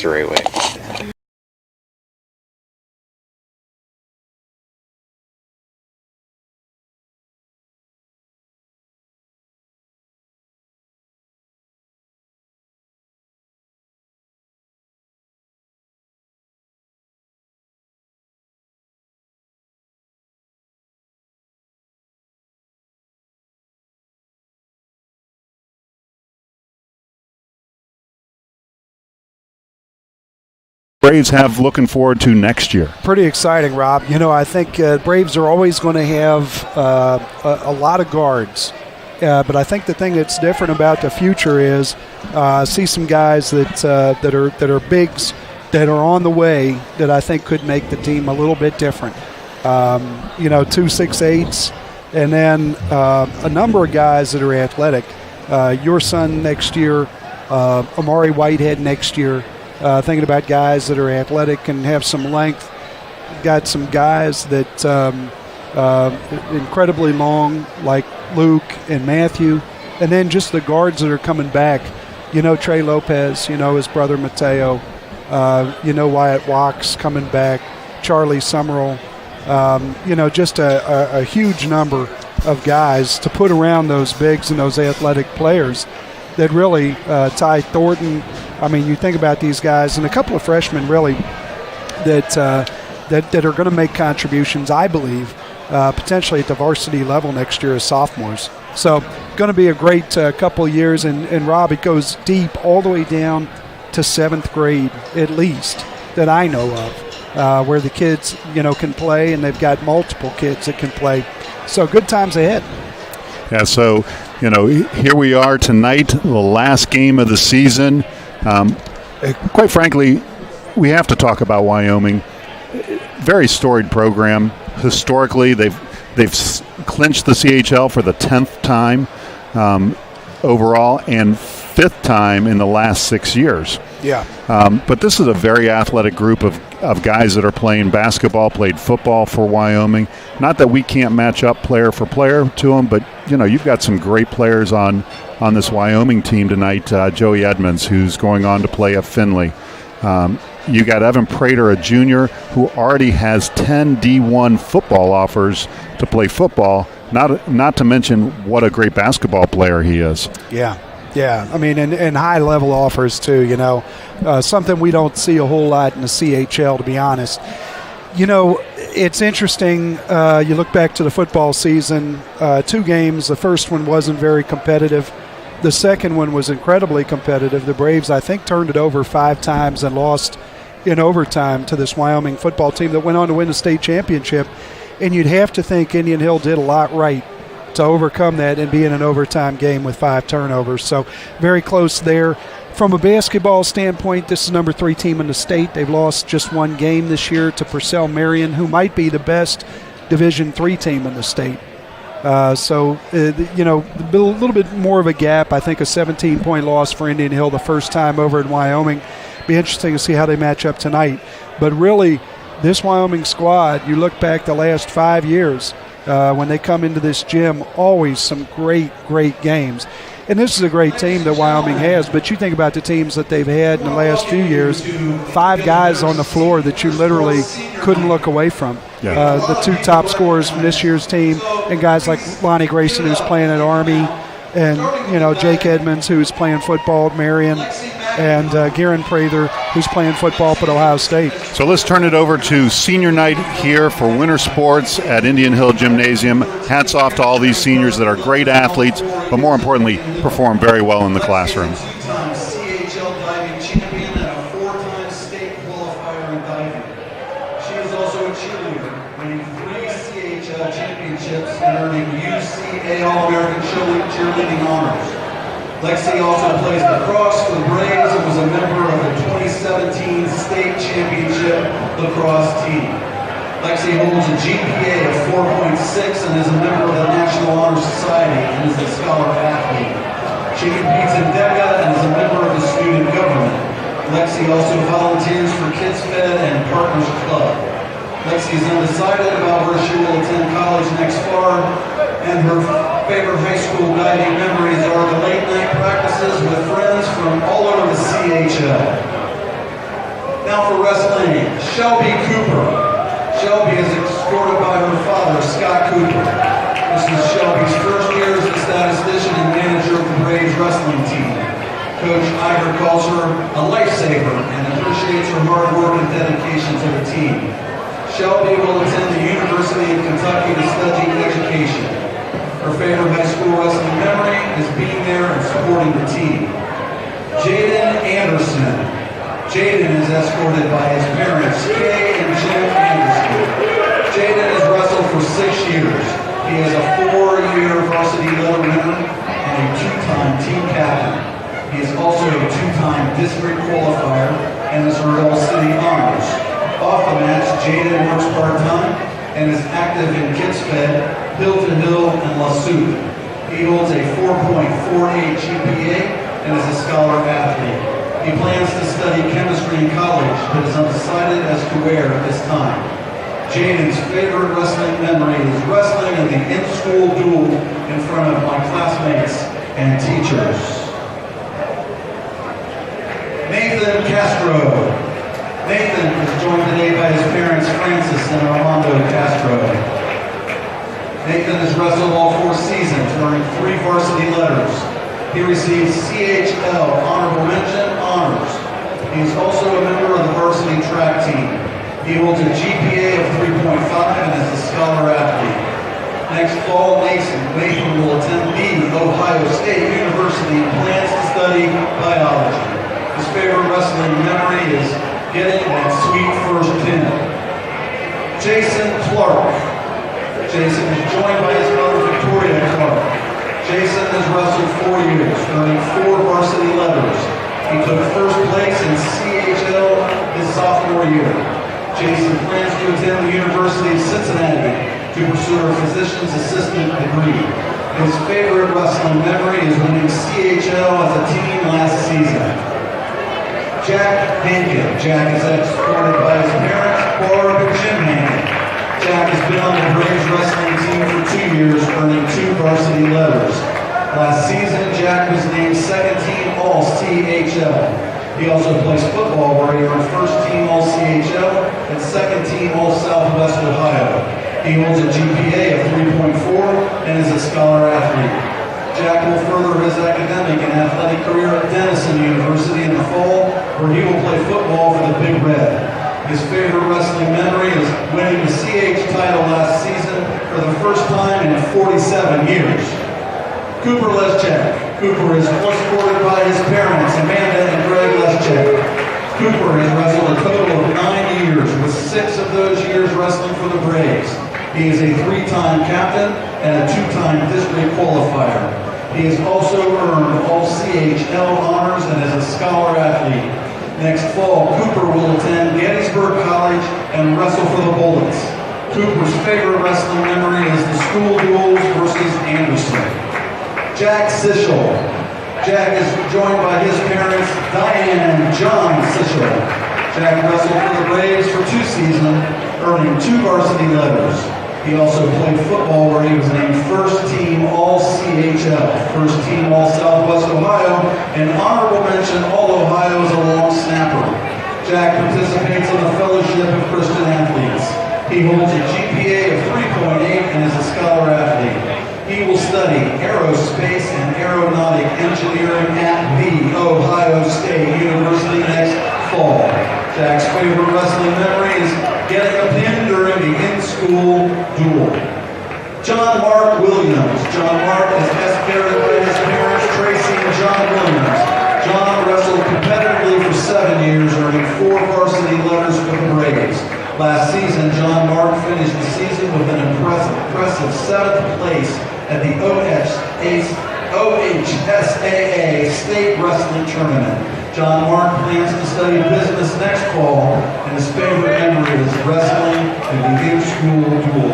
the right way. Braves have looking forward to next year? Pretty exciting, Rob. You know, I think Braves are always going to have a lot of guards. But I think the thing that's different about the future is see some guys that are bigs that are on the way that I think could make the team a little bit different. 2 6'8", and then a number of guys that are athletic. Your son next year, Amari Whitehead next year. Thinking about guys that are athletic and have some length. Got some guys that incredibly long, like Luke and Matthew. And then just the guards that are coming back. Trey Lopez, his brother Mateo. Wyatt Wachs coming back. Charlie Summerall. Just a huge number of guys to put around those bigs and those athletic players that really, Ty Thornton. I mean, you think about these guys, and a couple of freshmen really that are going to make contributions, I believe, potentially at the varsity level next year as sophomores. So going to be a great couple of years, and Rob, it goes deep all the way down to 7th grade at least that I know of, where the kids, can play, and they've got multiple kids that can play. So good times ahead. Yeah, so, here we are tonight, the last game of the season. Quite frankly, we have to talk about Wyoming. Very storied program. Historically, they've clinched the CHL for the 10th time overall and 5th time in the last 6 years. Yeah. But this is a very athletic group of guys that are playing basketball, played football for Wyoming. Not that we can't match up player for player to them, but, you've got some great players on this Wyoming team tonight. Joey Edmonds, who's going on to play at Findlay. You got Evan Prater, a junior, who already has 10 D1 football offers to play football, not to mention what a great basketball player he is. Yeah. Yeah, I mean, and high-level offers, too, something we don't see a whole lot in the CHL, to be honest. It's interesting. You look back to the football season, 2 games. The first one wasn't very competitive. The second one was incredibly competitive. The Braves, I think, turned it over 5 times and lost in overtime to this Wyoming football team that went on to win the state championship. And you'd have to think Indian Hill did a lot right to overcome that and be in an overtime game with 5 turnovers. So very close there. From a basketball standpoint, this is number 3 team in the state. They've lost just 1 game this year to Purcell Marion, who might be the best Division III team in the state. A little bit more of a gap. I think a 17-point loss for Indian Hill the first time over in Wyoming. Be interesting to see how they match up tonight. But really, this Wyoming squad, you look back the last 5 years, when they come into this gym, always some great, great games. And this is a great team that Wyoming has, but you think about the teams that they've had in the last few years, 5 guys on the floor that you literally couldn't look away from. Yeah. The 2 top scorers from this year's team, and guys like Lonnie Grayson, who's playing at Army, and Jake Edmonds, who's playing football at Marion, and Garen Prather, who's playing football at Ohio State. So let's turn it over to senior night here for winter sports at Indian Hill Gymnasium. Hats off to all these seniors that are great athletes, but more importantly, perform very well in the classroom. CHL diving champion and a 4-time state qualifier in diving. She is also a cheerleader, winning 3 CHL championships and earning UCA All-American cheerleading honors. Lexi also plays lacrosse for the Braves and was a member of the 2017 state championship lacrosse team. Lexi holds a GPA of 4.6 and is a member of the National Honor Society and is a scholar athlete. She competes in DECA and is a member of the student government. Lexi also volunteers for Kids Fed and Partners Club. Lexi is undecided about where she will attend college next fall, and her favorite high school diving memories are the late night practices with friends from all over the CHL. Now for wrestling, Shelby Cooper. Shelby is escorted by her father, Scott Cooper. This is Shelby's first year as a statistician and manager of the Braves wrestling team. Coach Iger calls her a lifesaver and appreciates her hard work and dedication to the team. Shelby will attend the University of Kentucky to study education. Her favorite high school wrestling memory is being there and supporting the team. Jaden Anderson. Jaden is escorted by his parents, Kay and Jim Anderson. Jaden has wrestled for 6 years. He is a 4-year varsity letter winner and a 2-time team captain. He is also a 2-time district qualifier and has earned All-City honors. Off the mats, Jaden works part-time and is active in Kitsfed, Hill to Hill, and LaSoupe. He holds a 4.48 GPA and is a scholar athlete. He plans to study chemistry in college, but is undecided as to where at this time. Jaden's favorite wrestling memory is wrestling in the in-school duel in front of my classmates and teachers. Nathan Castro. Nathan is joined today by his parents, Francis and Armando Castro. Nathan has wrestled all 4 seasons, earning 3 varsity letters. He received CHL Honorable Mention honors. He is also a member of the varsity track team. He holds a GPA of 3.5 and is a scholar athlete. Next fall, Nathan will attend the Ohio State University and plans to study biology. His favorite wrestling memory is getting that sweet first pin. Jason Clark. Jason is joined by his mother, Victoria Clark. Jason has wrestled 4 years, earning 4 varsity letters. He took first place in CHL his sophomore year. Jason plans to attend the University of Cincinnati to pursue a physician's assistant degree. His favorite wrestling memory is winning CHL as a team last season. Jack Hankin. Jack is escorted by his parents, Barb and Jim Hankin. Jack has been on the Braves wrestling team for 2 years, earning 2 varsity letters. Last season, Jack was named second team All-CHL. He also plays football, where he earned first team All-CHL and second team All-Southwest Ohio. He holds a GPA of 3.4 and is a scholar athlete. Jack will further his academic and athletic career at Denison University in the fall, where he will play football for the Big Red. His favorite wrestling memory is winning the CH title last season for the first time in 47 years. Cooper Leschek. Cooper is escorted by his parents, Amanda and Greg Leschek. Cooper has wrestled a total of 9 years, with 6 of those years wrestling for the Braves. He is a 3-time captain and a 2-time district qualifier. He has also earned all CHL honors and is a scholar athlete. Next fall, Cooper will attend Gettysburg College and wrestle for the Bullets. Cooper's favorite wrestling memory is the school duels versus Anderson. Jack Sichel. Jack is joined by his parents, Diane and John Sichel. Jack wrestled for the Braves for 2 seasons, earning 2 varsity letters. He also played football, where he was named first team All-CHL, first team All-Southwest Ohio, and honorable mention All-Ohio as a long snapper. Jack participates in the Fellowship of Christian Athletes. He holds a GPA of 3.8 and is a scholar athlete. He will study aerospace and aeronautic engineering at the Ohio State University next fall. Jack's favorite wrestling memory is getting a pin during the in-school duel. John Mark Williams. John Mark is escorted by his parents, Tracy and John Williams. John wrestled competitively for 7 years, earning 4 varsity letters for the Braves. Last season, John Mark finished the season with an impressive 7th place at the OHSAA State Wrestling Tournament. John Mark plans to study business next fall, and his favorite memory is wrestling in the in-school duel.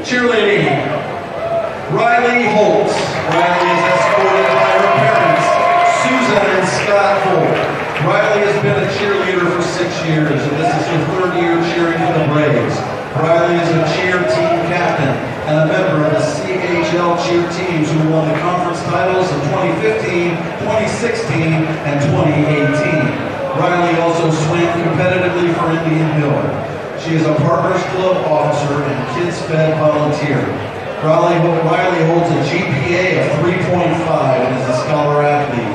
Cheerleading. Riley Holtz. Riley is escorted by her parents, Susan and Scott Holt. Riley has been a cheerleader for 6 years, and this is her 3rd year cheering for the Braves. Riley is a cheer team captain and a member of the CHL cheer teams who won the conference titles in 2015, 2016, and 2018. Ashley Hill. She is a Partners Club officer and Kids Fed volunteer. Riley holds a GPA of 3.5 and is a scholar athlete.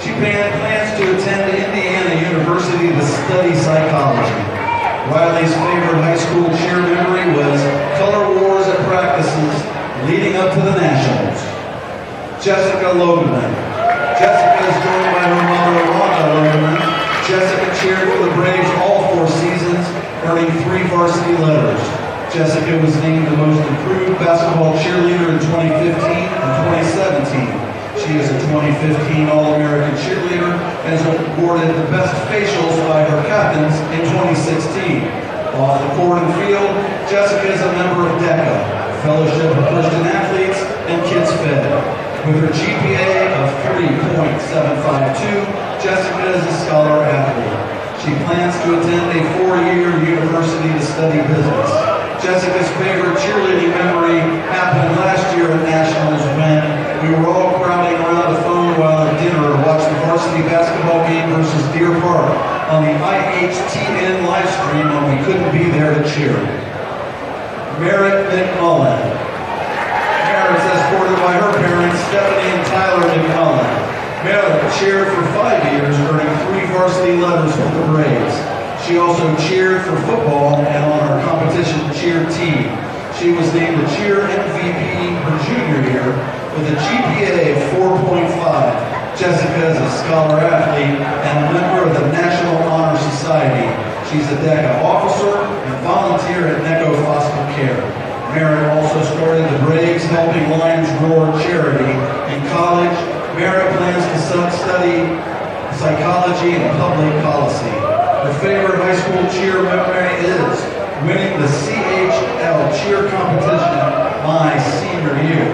She plans to attend Indiana University to study psychology. Riley's favorite high school cheer memory was color wars at practices leading up to the Nationals. Jessica Lodeman. Jessica is joined by her mother, Rhonda Lodeman. Jessica cheered for the Braves all 4 seasons, earning 3 varsity letters. Jessica was named the most improved basketball cheerleader in 2015 and 2017. She is a 2015 All-American cheerleader and is awarded the best facials by her captains in 2016. Off the court and field, Jessica is a member of DECA, Fellowship of Christian Athletes, and Kids Fed. With her GPA of 3.752, Jessica is a scholar athlete. She plans to attend a 4-year university to study business. Jessica's favorite cheerleading memory happened last year at Nationals when we were all crowding around the phone while at dinner to watch the varsity basketball game versus Deer Park on the IHTN live stream when we couldn't be there to cheer. Merritt McMullen. Merritt is escorted by her parents, Stephanie and Tyler McMullen. Merritt cheered for 5 years, earning 3 varsity letters for the Braves. She also cheered for football and on our competition cheer team. She was named the cheer MVP her junior year with a GPA of 4.5. Jessica is a scholar athlete and a member of the National Honor Society. She's a DECA officer and volunteer at NECO Foster Care. Merritt also started the Braves Helping Lions Roar charity. In college, Merritt plans to study psychology and public policy. Her favorite high school cheer memory is winning the CHL cheer competition my senior year.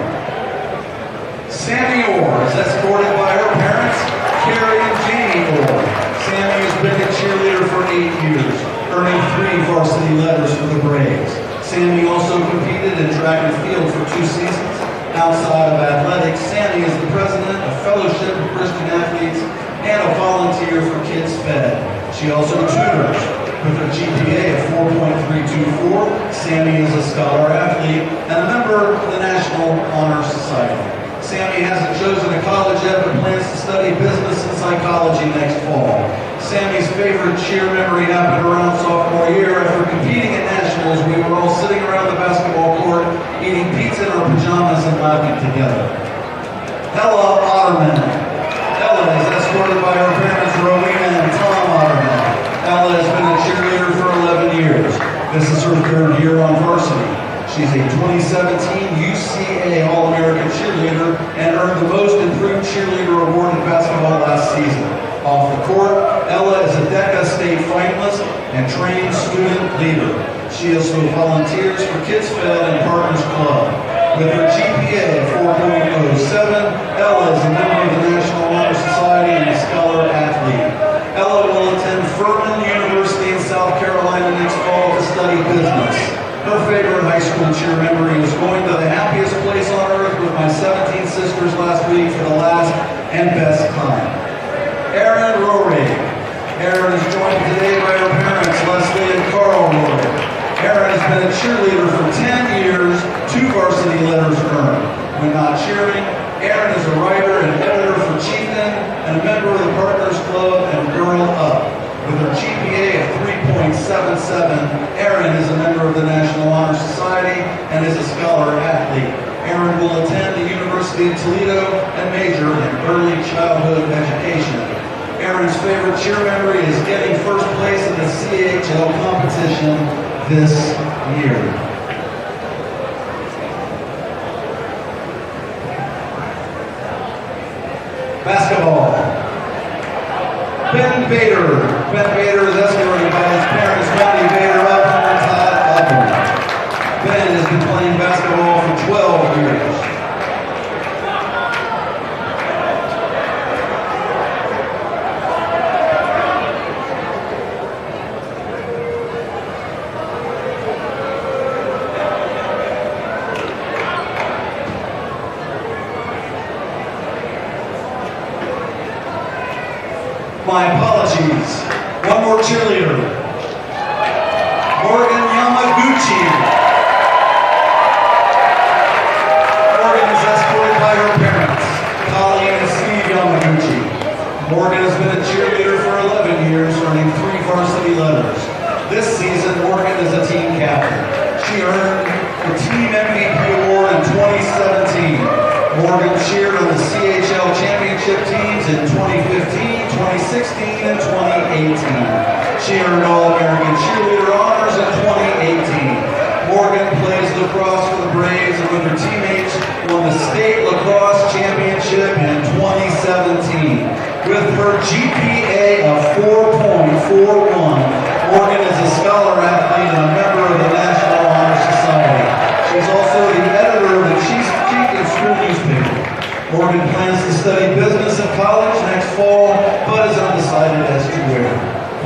Sammy Orr is escorted by her parents, Carrie and Janie Orr. Sammy has been a cheerleader for 8 years, earning 3 varsity letters for the Braves. Sammy also competed in track and field for 2 seasons. Outside of athletics, Sammy is the president of Fellowship of Christian Athletes and a volunteer for Kids Fed. She also tutors. With her GPA of 4.324, Sammy is a scholar athlete and a member of the National Honor Society. Sammy hasn't chosen a college yet but plans to study business and psychology next fall. Sammy's favorite cheer memory happened around sophomore year. After competing at Nationals, we were all sitting around the basketball court, eating pizza in our pajamas and laughing together. Ella Otterman. Ella is escorted by her parents, Rowena and Tom Otterman. Ella has been a cheerleader for 11 years. This is her 3rd year on varsity. She's a 2017 UCA All-American cheerleader and earned the Most Improved Cheerleader Award in basketball last season. Off the court, Ella is a DECA state finalist and trained student leader. She also volunteers for Kids Fed and Partners Club. With her GPA of 4.07, Ella is a member of the National Honor Society and a scholar athlete. Ella will attend Furman University in South Carolina next fall to study business. Her favorite high school cheer memory is going to the happiest place on earth with my 17 sisters last week for the last and best time. Erin Rorig. Erin is joined today by her parents, Leslie and Carl Rorig. Erin has been a cheerleader for 10 years, 2 varsity letters earned. When not cheering, Erin is a writer and editor for Chieftain and a member of the Partners Club and Girl Up. With her GPA of 3.77, Erin is a member of the National Honor Society and is a scholar athlete. Erin will attend the University of Toledo and major in early childhood education. Erin's favorite cheer memory is getting first place in the CHL competition this year. Basketball. Ben Bader. Ben Bader is escorted by his parents, Wendy Bader Upton and Todd Upton. Ben has been playing basketball for 12 years. My apologies. One more cheerleader. as a team captain. She earned the Team MVP award in 2017. Morgan cheered on the CHL championship teams in 2015, 2016, and 2018. She earned All-American Cheerleader honors in 2018. Morgan plays lacrosse for the Braves and with her teammates won the state lacrosse championship in 2017. With her GPA of 4.41, Morgan is a scholar athlete and a member of the National Honor Society. She's also the editor of the Cheesecake School newspaper. Morgan plans to study business in college next fall, but is undecided as to where.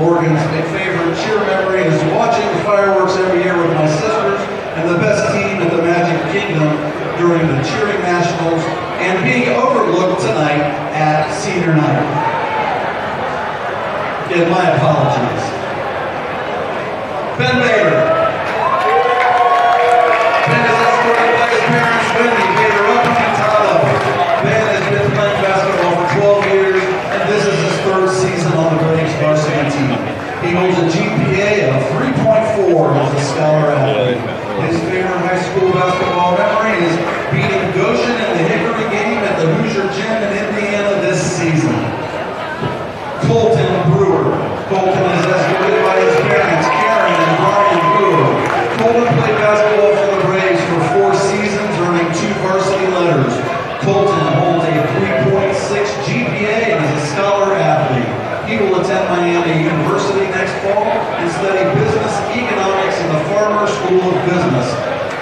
Morgan's favorite cheer memory is watching the fireworks every year with my sisters and the best team at the Magic Kingdom during the cheering nationals and being overlooked tonight at senior night. Again, my apologies. Ben Bader. Ben is escorted by his parents, Wendy Bader, up and Tyler. Ben has been playing basketball for 12 years, and this is his third season on the Braves varsity team. He holds a GPA of 3.4 as a scholar athlete. His favorite high school basketball memory is beating Goshen in the Hickory game at the Hoosier Gym in Indiana this season. Colton Brewer. Colton is escorted by his parents, Karen and Brian Brewer. Colton played basketball for the Braves for 4 seasons, earning 2 varsity letters. Colton holds a 3.6 GPA and is a scholar athlete. He will attend Miami University next fall and study business economics in the Farmer School of Business.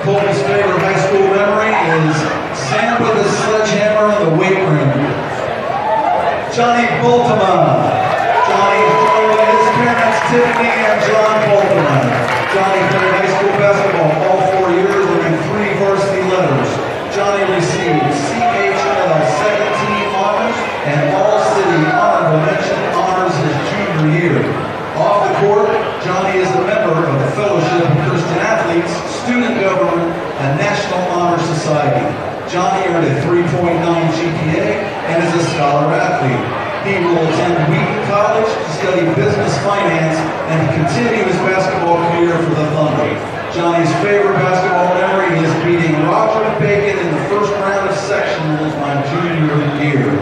Colton's favorite high school memory is Sam with his sledgehammer in the weight room. Johnny Boltman. Johnny is joined by his parents, Tiffany and John Boltman. Johnny played high school basketball all 4 years, earning 3 varsity letters. Johnny received CHL second team honors and All-City honorable mention honors his junior year. Off the court, Johnny is a member of the Fellowship of Christian Athletes, Student Government, and National Honor Society. Johnny earned a 3.9 GPA and is a scholar athlete. He will attend Wheaton College to study business finance and continue his basketball career for the Thunder. Johnny's favorite basketball memory is beating Roger Bacon in the first round of sectionals my junior year.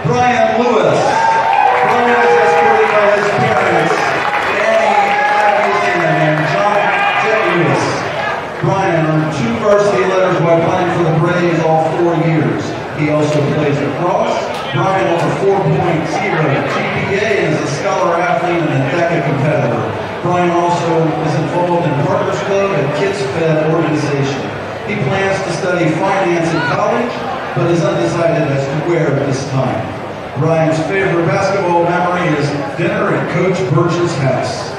Brian Lewis. Brian is escorted by his parents, Danny Atkinson and John Lewis. Brian earned 2 varsity letters while playing for the Braves all 4 years. He also plays lacrosse. Brian holds a 4.0 GPA and is a scholar athlete and a DECA competitor. Brian also is involved in Partners Club and Kids Fed organization. He plans to study finance in college, but is undecided as to where at this time. Brian's favorite basketball memory is dinner at Coach Birch's house.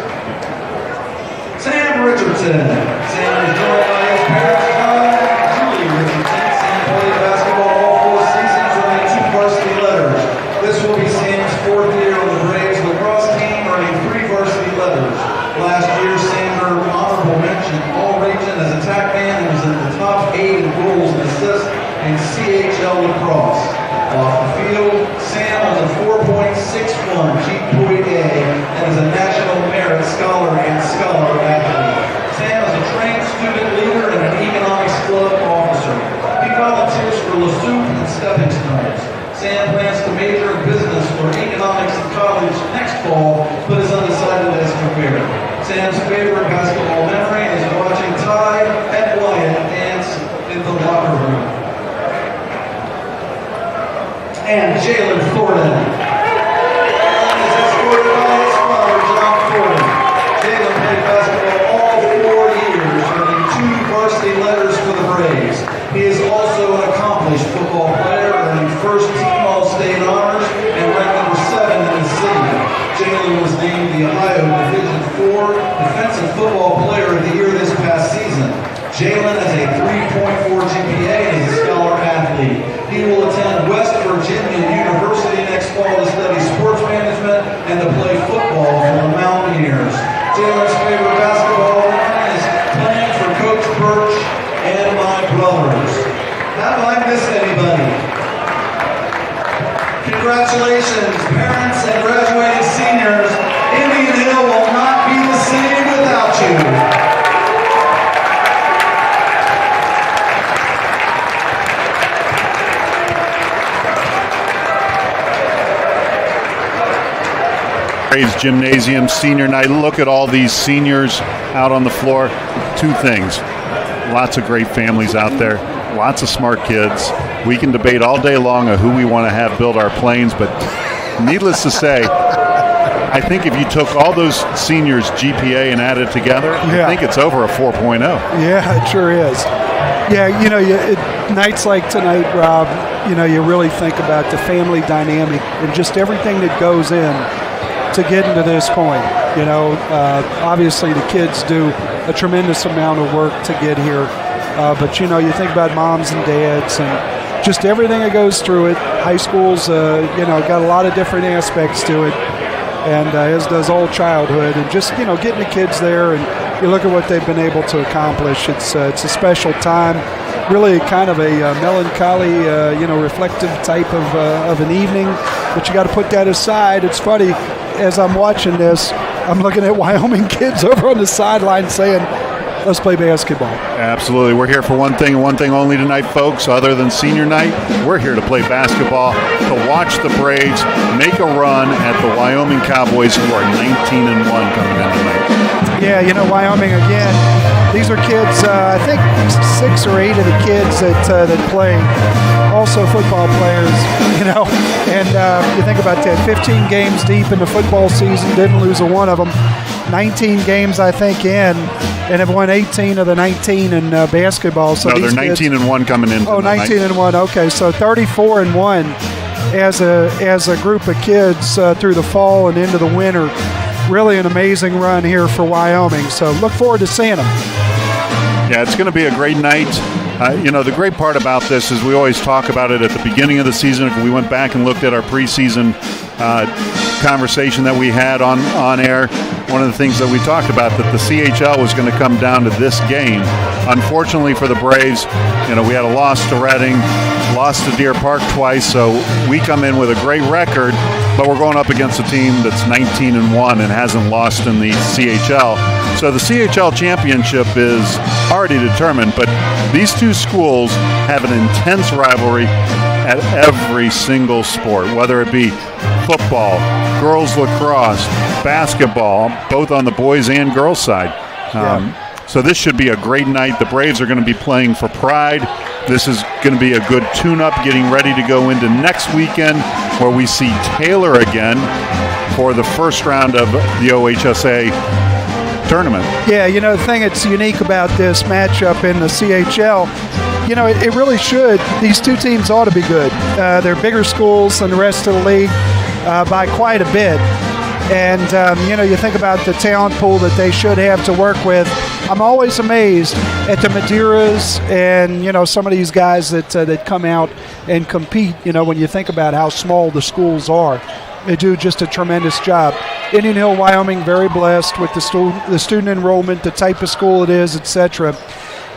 Sam Richardson. Sam is joined by his parents, John and Julie Richardson. Sam played basketball all 4 seasons, earning 2 varsity letters. This will be Sam's 4th year on the Braves lacrosse team, earning 3 varsity letters. Last year, Sam earned honorable mention all-region as attack man and was in the top 8 in goals and assists in CHL lacrosse. Off the field, Sam has a 4.61 GPA and is a National Merit Scholar and Scholar athlete. Sam is a trained student leader and an economics club officer. He volunteers for LeSoup and Stepping Stones. Sam plans to major in business or economics in college next fall, but is undecided as to where. Sam's favorite basketball memory is watching Ty and Wyatt dance in the locker room. And Jalen Thornton. Jalen is escorted by his father, John Thornton. Jalen played basketball all 4 years, earning 2 varsity letters for the Braves. He is also an accomplished football player, earning first team All-State honors and ranked number 7 in the city. Jalen was named the Ohio Division IV Defensive Football Player of the Year this past season. Jalen has a 3.4 GPA and is a scholar athlete. He will attend West Virginia University next fall Braves Gymnasium senior night. Look at all these seniors out on the floor. Two things. Lots of great families out there. Lots of smart kids. We can debate all day long on who we want to have build our planes, but needless to say, I think if you took all those seniors' GPA and added it together, I think it's over a 4.0. Yeah, it sure is. Yeah, nights like tonight, Rob, you really think about the family dynamic and just everything that goes in to getting to this point. Obviously the kids do a tremendous amount of work to get here. But, you think about moms and dads and just everything that goes through it. High school's, got a lot of different aspects to it, and as does all childhood. And just, getting the kids there and you look at what they've been able to accomplish. It's a special time, really kind of a melancholy, reflective type of an evening. But you got to put that aside. It's funny, as I'm watching this, I'm looking at Wyoming kids over on the sideline saying, let's play basketball. Absolutely. We're here for one thing and one thing only tonight, folks. Other than senior night, we're here to play basketball, to watch the Braves make a run at the Wyoming Cowboys, who are 19-1 coming in tonight. Yeah, Wyoming, again, these are kids, I think 6 or 8 of the kids that play, also football players, and you think about that, 15 games deep in the football season, didn't lose a one of them. 19 games, I think, in, and have won 18 of the 19 in basketball. So they're 19-1 coming in. Oh, 19-1. Okay, so 34-1 as a group of kids through the fall and into the winter. Really an amazing run here for Wyoming. So look forward to seeing them. Yeah, it's going to be a great night. The great part about this is we always talk about it at the beginning of the season. If we went back and looked at our preseason conversation that we had on air, one of the things that we talked about, that the CHL was going to come down to this game. Unfortunately for the Braves, we had a loss to Reading, lost to Deer Park twice, so we come in with a great record, but we're going up against a team that's 19-1 and hasn't lost in the CHL. So the CHL championship is already determined, but these two schools have an intense rivalry at every single sport, whether it be football, girls lacrosse, basketball, both on the boys and girls side. So this should be a great night. The Braves are going to be playing for pride. This is going to be a good tune-up, getting ready to go into next weekend, where we see Taylor again for the first round of the OHSA tournament. Yeah, the thing that's unique about this matchup in the CHL, it really should. These two teams ought to be good. They're bigger schools than the rest of the league by quite a bit. And, you think about the talent pool that they should have to work with. I'm always amazed at the Madeiras and, some of these guys that come out and compete, when you think about how small the schools are. They do just a tremendous job. Indian Hill, Wyoming, very blessed with the student enrollment, the type of school it is, etc.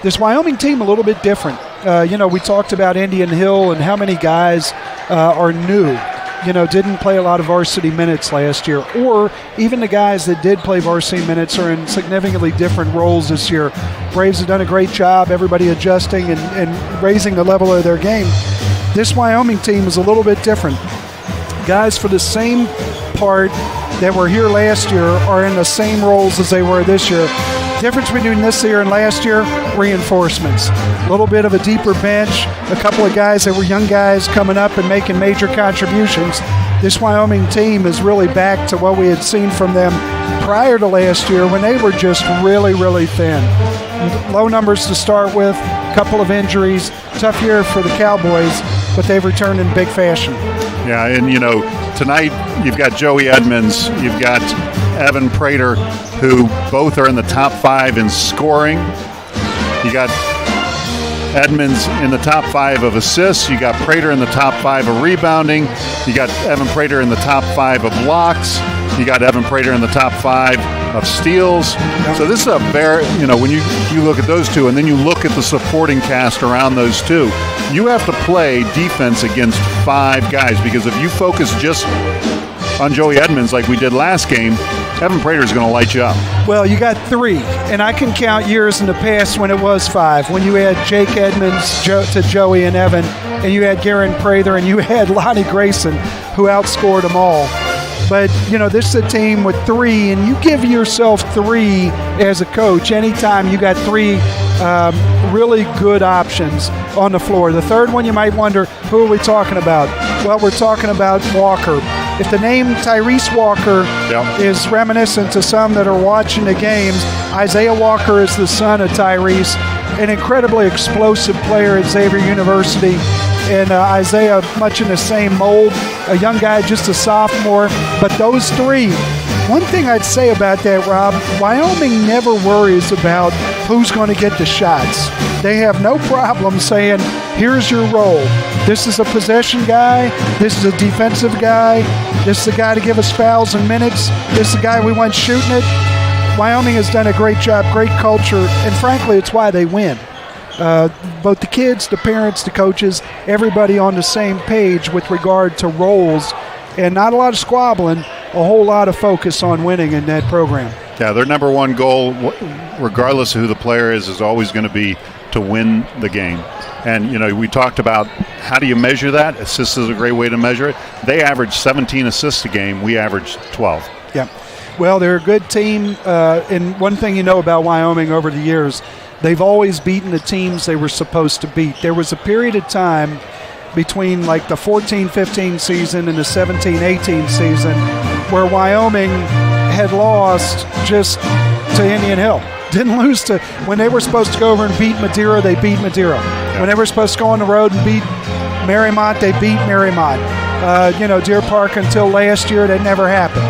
This Wyoming team a little bit different. We talked about Indian Hill and how many guys are new. Didn't play a lot of varsity minutes last year, or even the guys that did play varsity minutes are in significantly different roles this year. Braves have done a great job, everybody adjusting and raising the level of their game. This Wyoming team is a little bit different. Guys for the same part that were here last year are in the same roles as they were this year. Difference between this year and last year, reinforcements. A little bit of a deeper bench, a couple of guys that were young guys coming up and making major contributions. This Wyoming team is really back to what we had seen from them prior to last year, when they were just really, really thin. Low numbers to start with, a couple of injuries, tough year for the Cowboys, but they've returned in big fashion. Yeah, and tonight you've got Joey Edmonds, you've got Evan Prater, who both are in the top 5 in scoring. You got Edmonds in the top 5 of assists. You got Prater in the top 5 of rebounding. You got Evan Prater in the top 5 of blocks. You got Evan Prater in the top 5 of steals. So this is a very, when you look at those two and then you look at the supporting cast around those two, you have to play defense against 5 guys, because if you focus just on Joey Edmonds like we did last game, Evan Prater is going to light you up. Well, you got 3, and I can count years in the past when it was 5. When you had Jake Edmonds to Joey and Evan, and you had Garen Prather, and you had Lonnie Grayson, who outscored them all. But, this is a team with 3, and you give yourself 3 as a coach anytime you got 3 really good options on the floor. The third one, you might wonder, who are we talking about? Well, we're talking about Walker. If the name Tyrese Walker is reminiscent to some that are watching the games, Isaiah Walker is the son of Tyrese, an incredibly explosive player at Xavier University. And Isaiah, much in the same mold, a young guy, just a sophomore. But those 3, one thing I'd say about that, Rob, Wyoming never worries about who's going to get the shots. They have no problem saying, here's your role. This is a possession guy. This is a defensive guy. This is a guy to give us fouls and minutes. This is a guy we want shooting it. Wyoming has done a great job, great culture, and frankly, it's why they win. Both the kids, the parents, the coaches, everybody on the same page with regard to roles, and not a lot of squabbling, a whole lot of focus on winning in that program. Yeah, their number one goal, regardless of who the player is always going to be to win the game. And, we talked about how do you measure that? Assists is a great way to measure it. They average 17 assists a game. We average 12. Yeah. Well, they're a good team. And one thing you know about Wyoming over the years, they've always beaten the teams they were supposed to beat. There was a period of time between like the 14-15 season and the 17-18 season where Wyoming had lost just to Indian Hill. Didn't lose to, when they were supposed to go over and beat Madeira, they beat Madeira. Yeah. When they were supposed to go on the road and beat Marymount, they beat Marymount. Deer Park until last year, that never happened.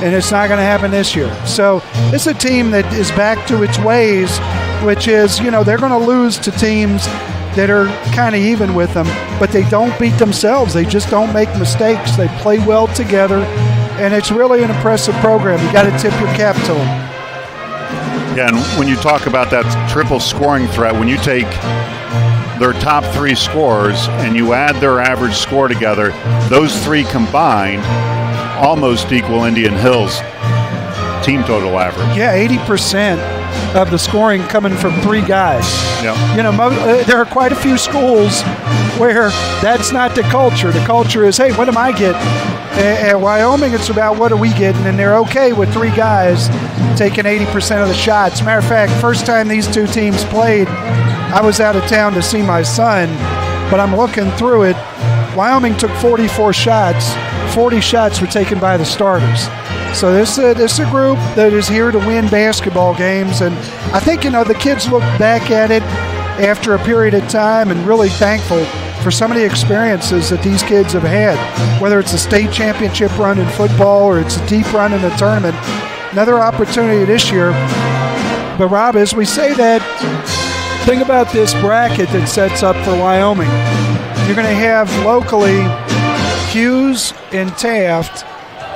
And it's not going to happen this year. So it's a team that is back to its ways, which is, they're going to lose to teams that are kind of even with them, but they don't beat themselves. They just don't make mistakes. They play well together, and it's really an impressive program. You got to tip your cap to them. Yeah, and when you talk about that triple scoring threat, when you take their top 3 scorers and you add their average score together, those 3 combined almost equal Indian Hill's team total average. Yeah, 80% of the scoring coming from 3 guys. Yeah. There are quite a few schools where that's not the culture. The culture is, hey, what am I getting? At Wyoming, it's about what are we getting, and they're okay with 3 guys taking 80% of the shots. Matter of fact, first time these 2 teams played, I was out of town to see my son, but I'm looking through it. Wyoming took 44 shots. 40 shots were taken by the starters. So this is a group that is here to win basketball games, and I think, the kids look back at it after a period of time and really thankful for some of the experiences that these kids have had, whether it's a state championship run in football or it's a deep run in a tournament. Another opportunity this year. But Rob, as we say that, think about this bracket that sets up for Wyoming. You're going to have locally Hughes and Taft,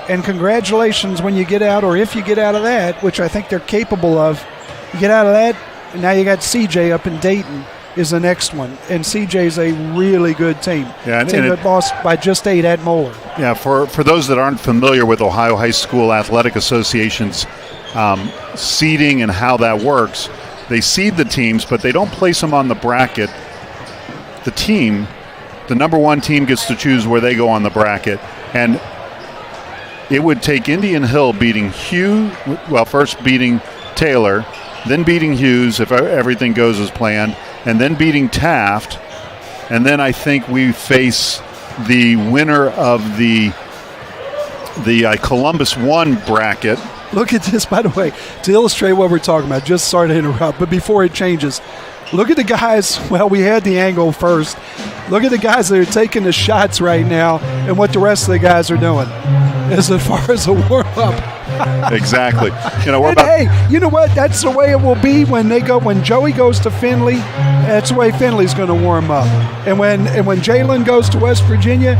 and congratulations when you get out, or if you get out of that, which I think they're capable of. You get out of that, and now you got CJ up in Dayton is the next one, and CJ's a really good team. Yeah, a team that lost by just 8 at Moeller. Yeah, for those that aren't familiar with Ohio High School Athletic Association's seeding and how that works, they seed the teams, but they don't place them on the bracket. The number 1 team gets to choose where they go on the bracket, and it would take Indian Hill beating first beating Taylor, then beating Hughes if everything goes as planned, and then beating Taft, and then I think we face the winner of the Columbus 1 bracket. Look at this, by the way, to illustrate what we're talking about. Just sorry to interrupt, but before it changes, look at the guys. Well, we had the angle first. Look at the guys that are taking the shots right now and what the rest of the guys are doing as far as a warm-up. Exactly. Hey, you know what? That's the way it will be when Joey goes to Findlay. That's the way Findlay's going to warm up. And when Jalen goes to West Virginia,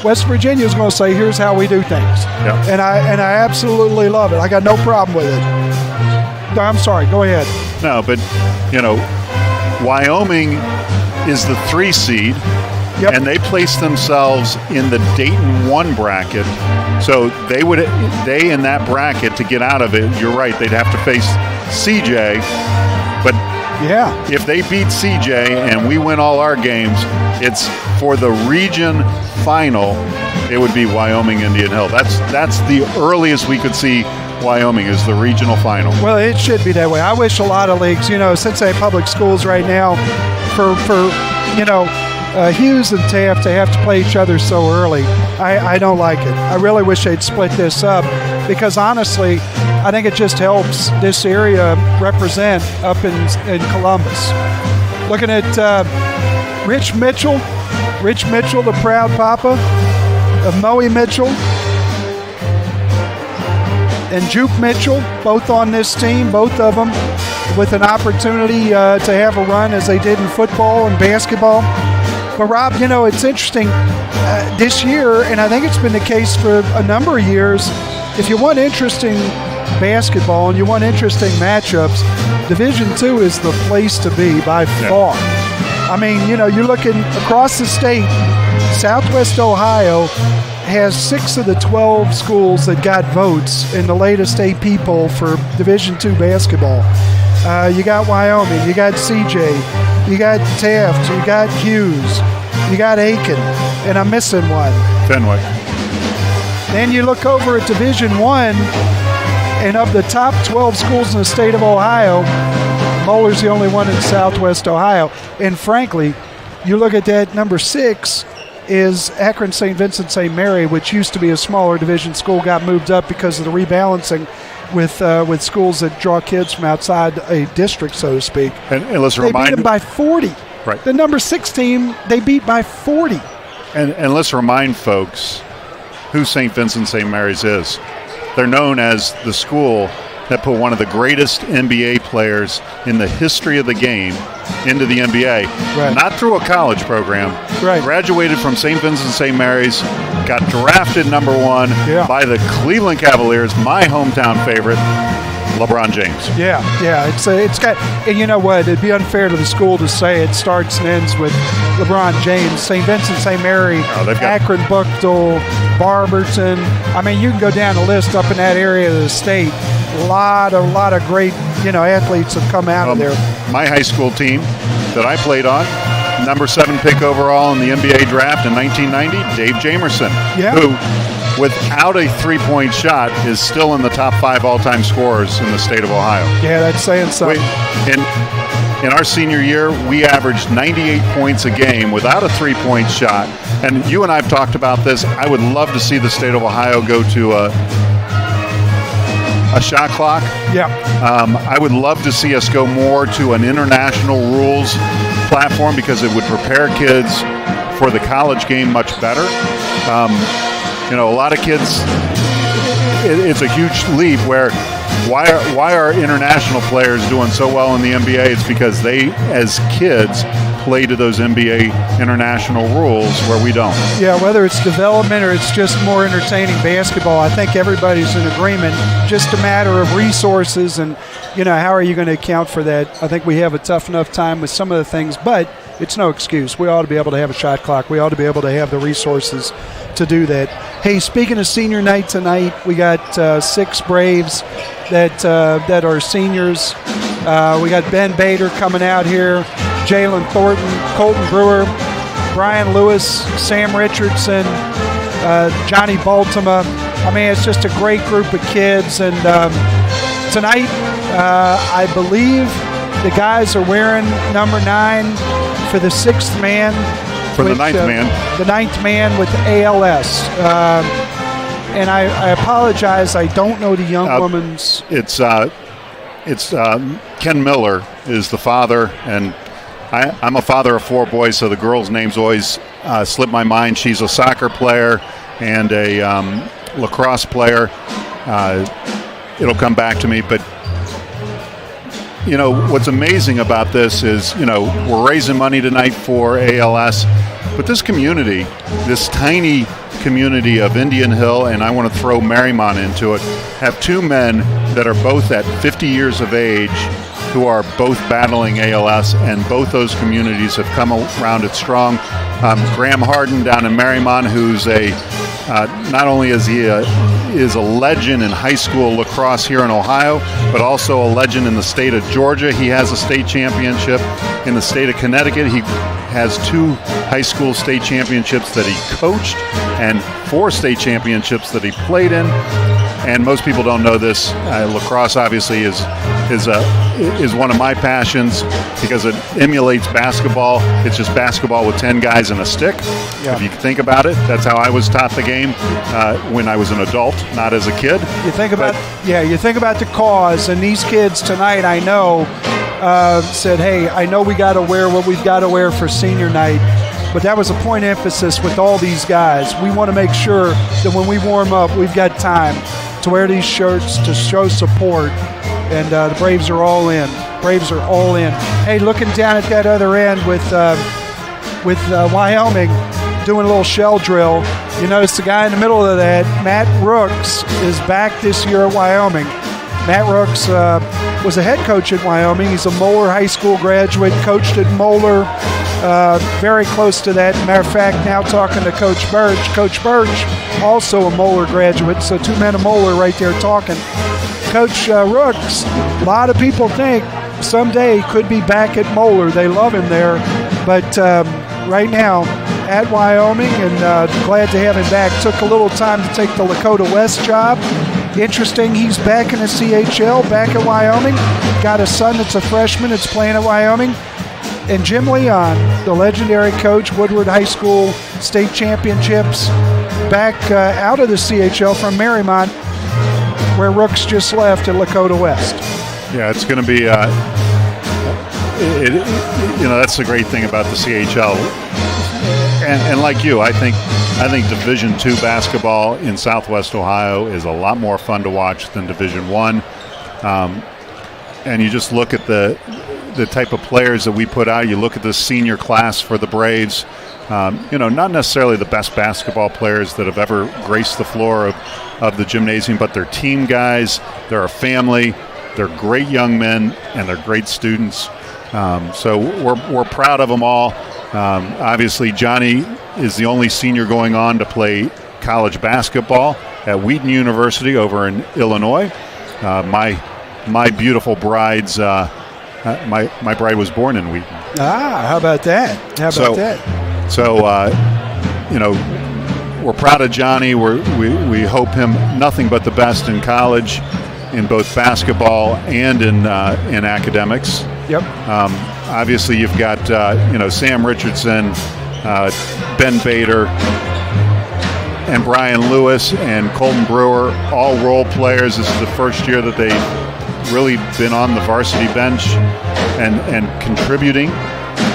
West Virginia is going to say, here's how we do things. Yep. And I absolutely love it. I got no problem with it. No, I'm sorry. Go ahead. No, but, Wyoming is the 3 seed. Yep. And they placed themselves in the Dayton 1 bracket. So they in that bracket, to get out of it, you're right, they'd have to face CJ. But Yeah. If they beat CJ and we win all our games, it's for the region final. It would be Wyoming Indian Hill. That's the earliest we could see Wyoming is the regional final. Well, it should be that way. I wish a lot of leagues, Cincinnati Public Schools right now, for Hughes and Taft to have to play each other so early. I don't like it. I really wish they'd split this up because honestly, I think it just helps this area represent up in Columbus. Looking at Rich Mitchell, the proud papa of Moe Mitchell and Juke Mitchell, both on this team, both of them with an opportunity to have a run as they did in football and basketball. But Rob, it's interesting this year, and I think it's been the case for a number of years, if you want interesting basketball and you want interesting matchups, Division II is the place to be by far. I mean, you're looking across the state, Southwest Ohio has 6 of the 12 schools that got votes in the latest AP poll for Division II basketball. You got Wyoming, you got CJ, you got Taft, you got Hughes, you got Aiken, and I'm missing one. Fenwick. Then you look over at Division I, and of the top 12 schools in the state of Ohio, Moeller's the only one in Southwest Ohio. And frankly, you look at that, number 6 is Akron St. Vincent St. Mary, which used to be a smaller division school, got moved up because of the rebalancing with schools that draw kids from outside a district, so to speak. And let's they beat them by 40. Right. The number 6 team, they beat by 40. And let's remind folks who St. Vincent St. Mary's is. They're known as the school that put one of the greatest NBA players in the history of the game into the NBA. Right. Not through a college program. Right. Graduated from St. Vincent St. Mary's, got drafted number 1 by the Cleveland Cavaliers, my hometown favorite, LeBron James. Yeah. It's got, and you know what? It'd be unfair to the school to say it starts and ends with LeBron James. St. Vincent St. Mary, Akron, Buckdale, Barberton. I mean, you can go down the list up in that area of the state. A lot of great, athletes have come out of there. My high school team that I played on, number 7 pick overall in the NBA draft in 1990, Dave Jamerson, who, without a three-point shot, is still in the top 5 all-time scorers in the state of Ohio. Yeah, that's saying something. In our senior year, we averaged 98 points a game without a three-point shot. And you and I have talked about this. I would love to see the state of Ohio go to a shot clock. Yeah. I would love to see us go more to an international rules platform because it would prepare kids for the college game much better. A lot of kids, it's a huge leap where why are international players doing so well in the NBA? It's because they, as kids, play to those NBA international rules where we don't. Yeah, whether it's development or it's just more entertaining basketball, I think everybody's in agreement. Just a matter of resources and, how are you going to account for that? I think we have a tough enough time with some of the things, but it's no excuse. We ought to be able to have a shot clock. We ought to be able to have the resources to do that. Hey, speaking of senior night tonight, we got 6 Braves that are seniors. We got Ben Bader coming out here, Jalen Thornton, Colton Brewer, Brian Lewis, Sam Richardson, Johnny Baltima. I mean, it's just a great group of kids. And tonight, I believe the guys are wearing number 9 for the 6th man. For the 9th man. The 9th man with ALS. And I apologize, I don't know the young woman's. It's Ken Miller is the father, and I'm a father of 4 boys, so the girl's names always slip my mind. She's a soccer player and a lacrosse player. It'll come back to me, but what's amazing about this is, we're raising money tonight for ALS, but this community, this tiny community of Indian Hill, and I want to throw Marymount into it, have 2 men that are both at 50 years of age who are both battling ALS, and both those communities have come around it strong. Graham Harden down in Marymount, who's not only is he is a legend in high school lacrosse here in Ohio, but also a legend in the state of Georgia. He has a state championship. In the state of Connecticut, he has 2 high school state championships that he coached and 4 state championships that he played in. And most people don't know this. Lacrosse obviously is one of my passions because it emulates basketball. It's just basketball with 10 guys and a stick. Yeah. If you think about it, that's how I was taught the game when I was an adult, not as a kid. You think about the cause, and these kids tonight, I know, said, "Hey, I know we got to wear what we've got to wear for senior night." But that was a point of emphasis with all these guys. We want to make sure that when we warm up, we've got time to wear these shirts to show support. And the Braves are all in. Braves are all in. Hey, looking down at that other end with Wyoming doing a little shell drill, you notice the guy in the middle of that, Matt Rooks, is back this year at Wyoming. Matt Rooks was a head coach at Wyoming. He's a Moeller High School graduate, coached at Moeller, very close to that. Matter of fact, now talking to Coach Birch. Coach Birch, also a Moeller graduate, so 2 men of Moeller right there talking. Coach Rooks, a lot of people think someday could be back at Moeller. They love him there, but right now at Wyoming, and glad to have him back. Took a little time to take the Lakota West job. Interesting, he's back in the CHL, back at Wyoming. Got a son that's a freshman that's playing at Wyoming. And Jim Leon, the legendary coach, Woodward High School state championships, back out of the CHL from Marymount, where Rooks just left at Lakota West. Yeah, it's going to be, that's the great thing about the CHL. And like you, I think Division II basketball in Southwest Ohio is a lot more fun to watch than Division I. And you just look at the type of players that we put out. You look at the senior class for the Braves. Not necessarily the best basketball players that have ever graced the floor of the gymnasium, but they're team guys. They're a family. They're great young men, and they're great students. So we're proud of them all. Obviously, Johnny is the only senior going on to play college basketball at Wheaton University over in Illinois. My beautiful bride's my bride was born in Wheaton. How about that? So, we're proud of Johnny. We hope him nothing but the best in college, in both basketball and in academics. Yep. Obviously, you've got Sam Richardson, Ben Bader, and Brian Lewis and Colton Brewer, all role players. This is the first year that they've really been on the varsity bench and contributing,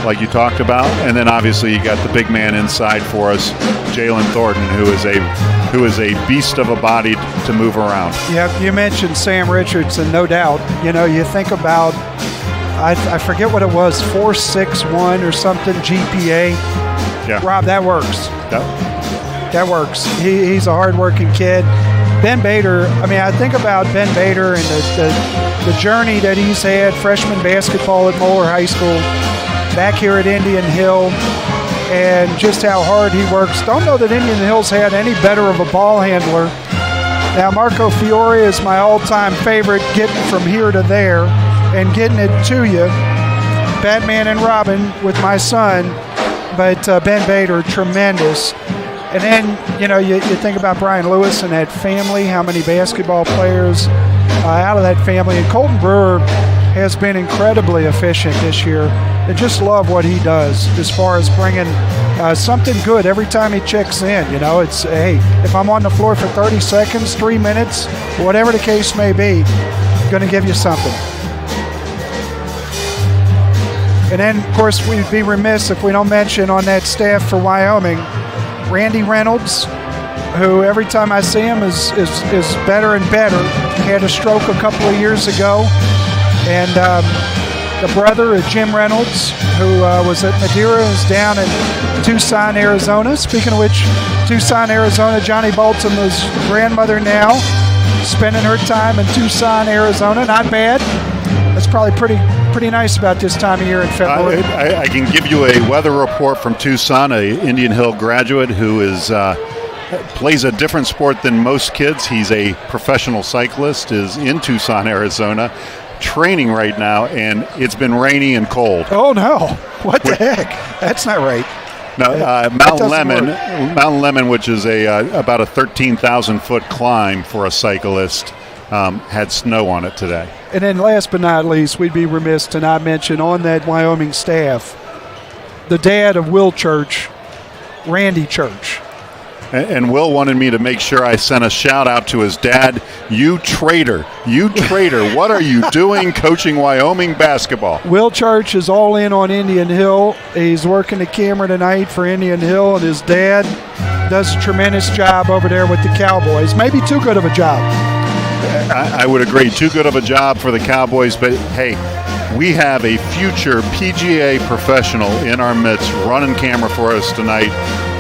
like you talked about. And then obviously you got the big man inside for us, Jalen Thornton, who is a beast of a body to move around. Yeah, you mentioned Sam Richardson, no doubt. You think about, I forget what it was, 4.61 or something GPA. Yeah. Rob, that works. Yep. That works. He's a hard-working kid. Ben Bader, I think about Ben Bader and the journey that he's had, freshman basketball at Moeller High School, back here at Indian Hill, and just how hard he works. Don't know that Indian Hill's had any better of a ball handler. Now, Marco Fiore is my all-time favorite, getting from here to there and getting it to you. Batman and Robin with my son, but Ben Bader, tremendous. And then, you think about Brian Lewis and that family, how many basketball players out of that family. And Colton Brewer has been incredibly efficient this year. And just love what he does as far as bringing something good every time he checks in. It's, hey, if I'm on the floor for 30 seconds, 3 minutes, whatever the case may be, I'm going to give you something. And then, of course, we'd be remiss if we don't mention on that staff for Wyoming, Randy Reynolds, who every time I see him is better and better. He had a stroke a couple of years ago. And the brother of Jim Reynolds, who was at Madeira, is down in Tucson, Arizona. Speaking of which, Tucson, Arizona, Johnny Baltimore's grandmother now, spending her time in Tucson, Arizona. Not bad. That's probably pretty nice about this time of year in February. I can give you a weather report from Tucson, a Indian Hill graduate who is plays a different sport than most kids. He's a professional cyclist, is in Tucson, Arizona, training right now, and it's been rainy and cold. Oh no! What the heck? That's not right. No, Mountain Lemon, which is about a 13,000-foot climb for a cyclist, had snow on it today. And then last but not least, we'd be remiss to not mention on that Wyoming staff, the dad of Will Church, Randy Church. And Will wanted me to make sure I sent a shout out to his dad. You traitor, what are you doing coaching Wyoming basketball? Will Church is all in on Indian Hill. He's working the camera tonight for Indian Hill, and his dad does a tremendous job over there with the Cowboys. Maybe too good of a job. I would agree, too good of a job for the Cowboys, but hey, we have a future PGA professional in our midst running camera for us tonight,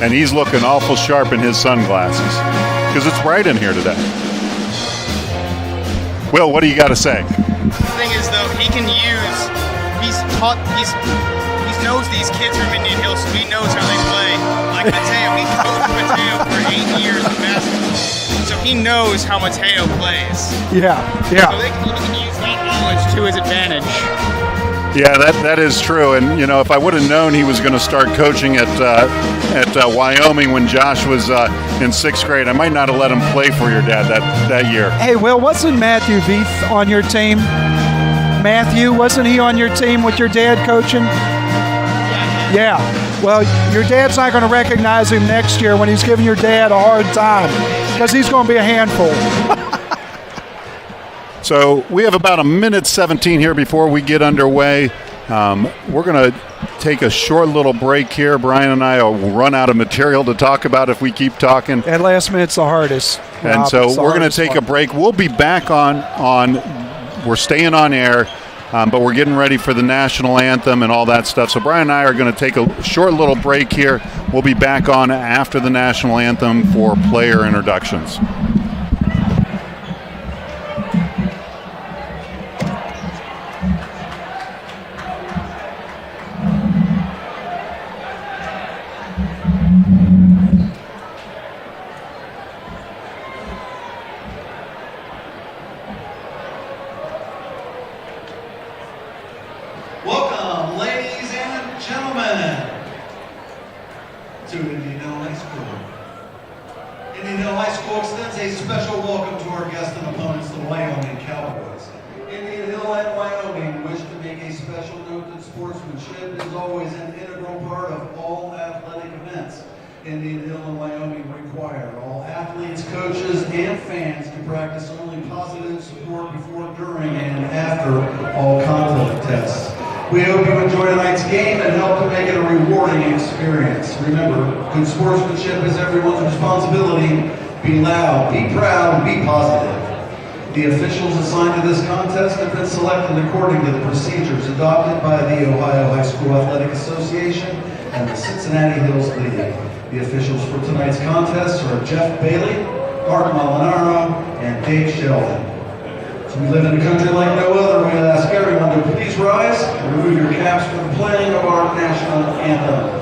and he's looking awful sharp in his sunglasses because it's bright in here today. Will, what do you got to say? The thing is, though, he knows these kids from Indian Hill, so he knows how they play. Like Mateo, he coached Mateo for 8 years in basketball, so he knows how Mateo plays. Yeah. So he can use that knowledge to his advantage. Yeah, that is true. And, you know, if I would have known he was going to start coaching at Wyoming when Josh was in 6th grade, I might not have let him play for your dad that year. Hey, Will, wasn't Matthew Veith on your team? Matthew, wasn't he on your team with your dad coaching? Yeah. Well, your dad's not going to recognize him next year when he's giving your dad a hard time because he's going to be a handful. So we have about 1:17 here before we get underway. We're going to take a short little break here. Brian and I will run out of material to talk about if we keep talking. At last minute's the hardest. And so we're going to take a break. We'll be back on we're staying on air, but we're getting ready for the national anthem and all that stuff. So Brian and I are going to take a short little break here. We'll be back on after the national anthem for player introductions. Welcome, ladies and gentlemen, to Indian Hill High School. Indian Hill High School extends a special welcome to our guests and opponents, the Wyoming Cowboys. Indian Hill and Wyoming wish to make a special note that sportsmanship is always an integral part of all athletic events. Indian Hill and Wyoming require all athletes, coaches, and fans to practice only positive support before, during, and after all conflict tests. We hope you enjoy tonight's game and help to make it a rewarding experience. Remember, good sportsmanship is everyone's responsibility. Be loud, be proud, be positive. The officials assigned to this contest have been selected according to the procedures adopted by the Ohio High School Athletic Association and the Cincinnati Hills League. The officials for tonight's contest are Jeff Bailey, Mark Molinaro, and Dave Sheldon. So we live in a country like no other. We ask everyone to please rise and remove your caps for the playing of our national anthem.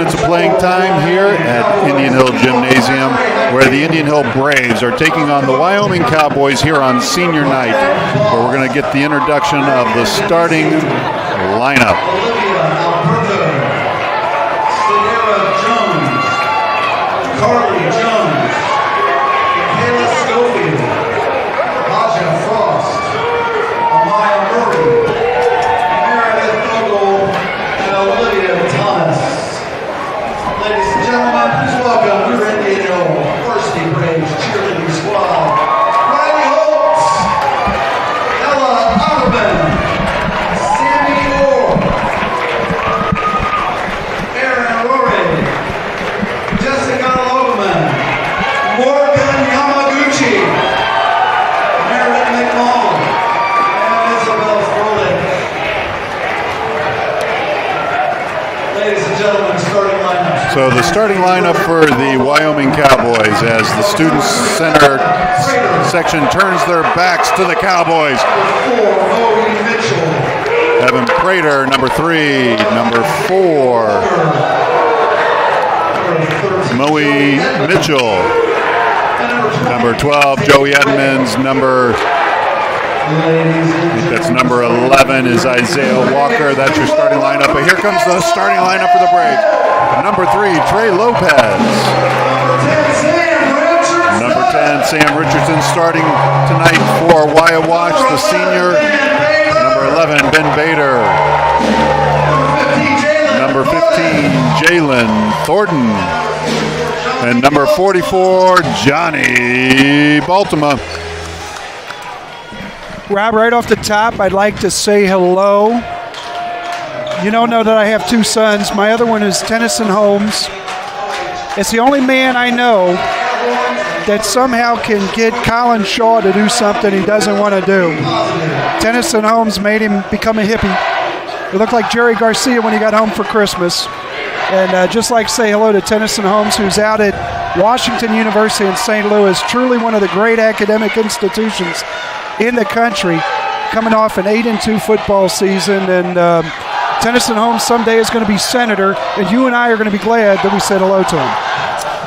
minutes of playing time here at Indian Hill Gymnasium, where the Indian Hill Braves are taking on the Wyoming Cowboys here on senior night, where we're going to get the introduction of the starting lineup. Olivia Alberto, Sedera Jones, Carly Jones, Michaela Schofield, Aja Frost, Amaya Murray, Meredith Fogel, and Olivia Thomas. Ladies and gentlemen, please welcome your Indian Hill Varsity Braves cheerleading squad. Riley Holtz, Ella Otterman, Sammy Orr, Aaron Rory, Jessica Logeman, Morgan Yamaguchi, Meredith McMullen, and Isabel Froelich. Ladies and gentlemen, starting lineup. So the starting lineup for the Wyoming Cowboys as the student center section turns their backs to the Cowboys. 4, Moe Mitchell. Evan Prater, number 3. Number 4, Moe Mitchell. Number 12, Joey Edmonds. That's number 11 is Isaiah Walker. That's your starting lineup. But here comes the starting lineup for the Braves. Number 3, Trey Lopez. Number 10, Sam Richardson starting tonight for Wyowash, the senior. Number 11, Ben Bader. Number 15, Jalen Thornton. And number 44, Johnny Baltimore. Rob, right off the top, I'd like to say hello. You don't know that I have 2 sons. My other one is Tennyson Holmes. It's the only man I know that somehow can get Colin Shaw to do something he doesn't want to do. Tennyson Holmes made him become a hippie. He looked like Jerry Garcia when he got home for Christmas. And just like say hello to Tennyson Holmes, who's out at Washington University in St. Louis, truly one of the great academic institutions in the country, coming off an 8-2 football season. And Tennyson Holmes someday is going to be senator, and you and I are going to be glad that we said hello to him.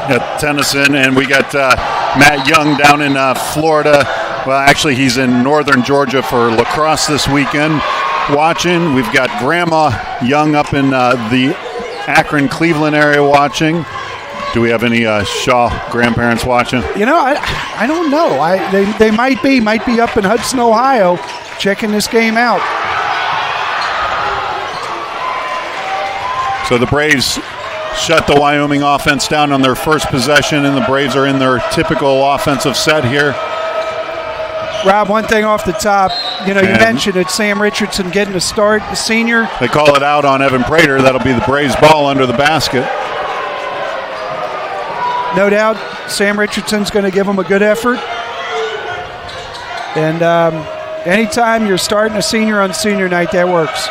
Yeah, Tennyson, and we got Matt Young down in Florida. Well, actually, he's in northern Georgia for lacrosse this weekend watching. We've got Grandma Young up in the Akron, Cleveland area watching. Do we have any Shaw grandparents watching? You know, I don't know. They might be up in Hudson, Ohio, checking this game out. So the Braves shut the Wyoming offense down on their first possession, and the Braves are in their typical offensive set here. Rob, one thing off the top, you mentioned it, Sam Richardson getting a start, the senior. They call it out on Evan Prater. That'll be the Braves' ball under the basket. No doubt, Sam Richardson's going to give them a good effort. And anytime you're starting a senior on senior night, that works.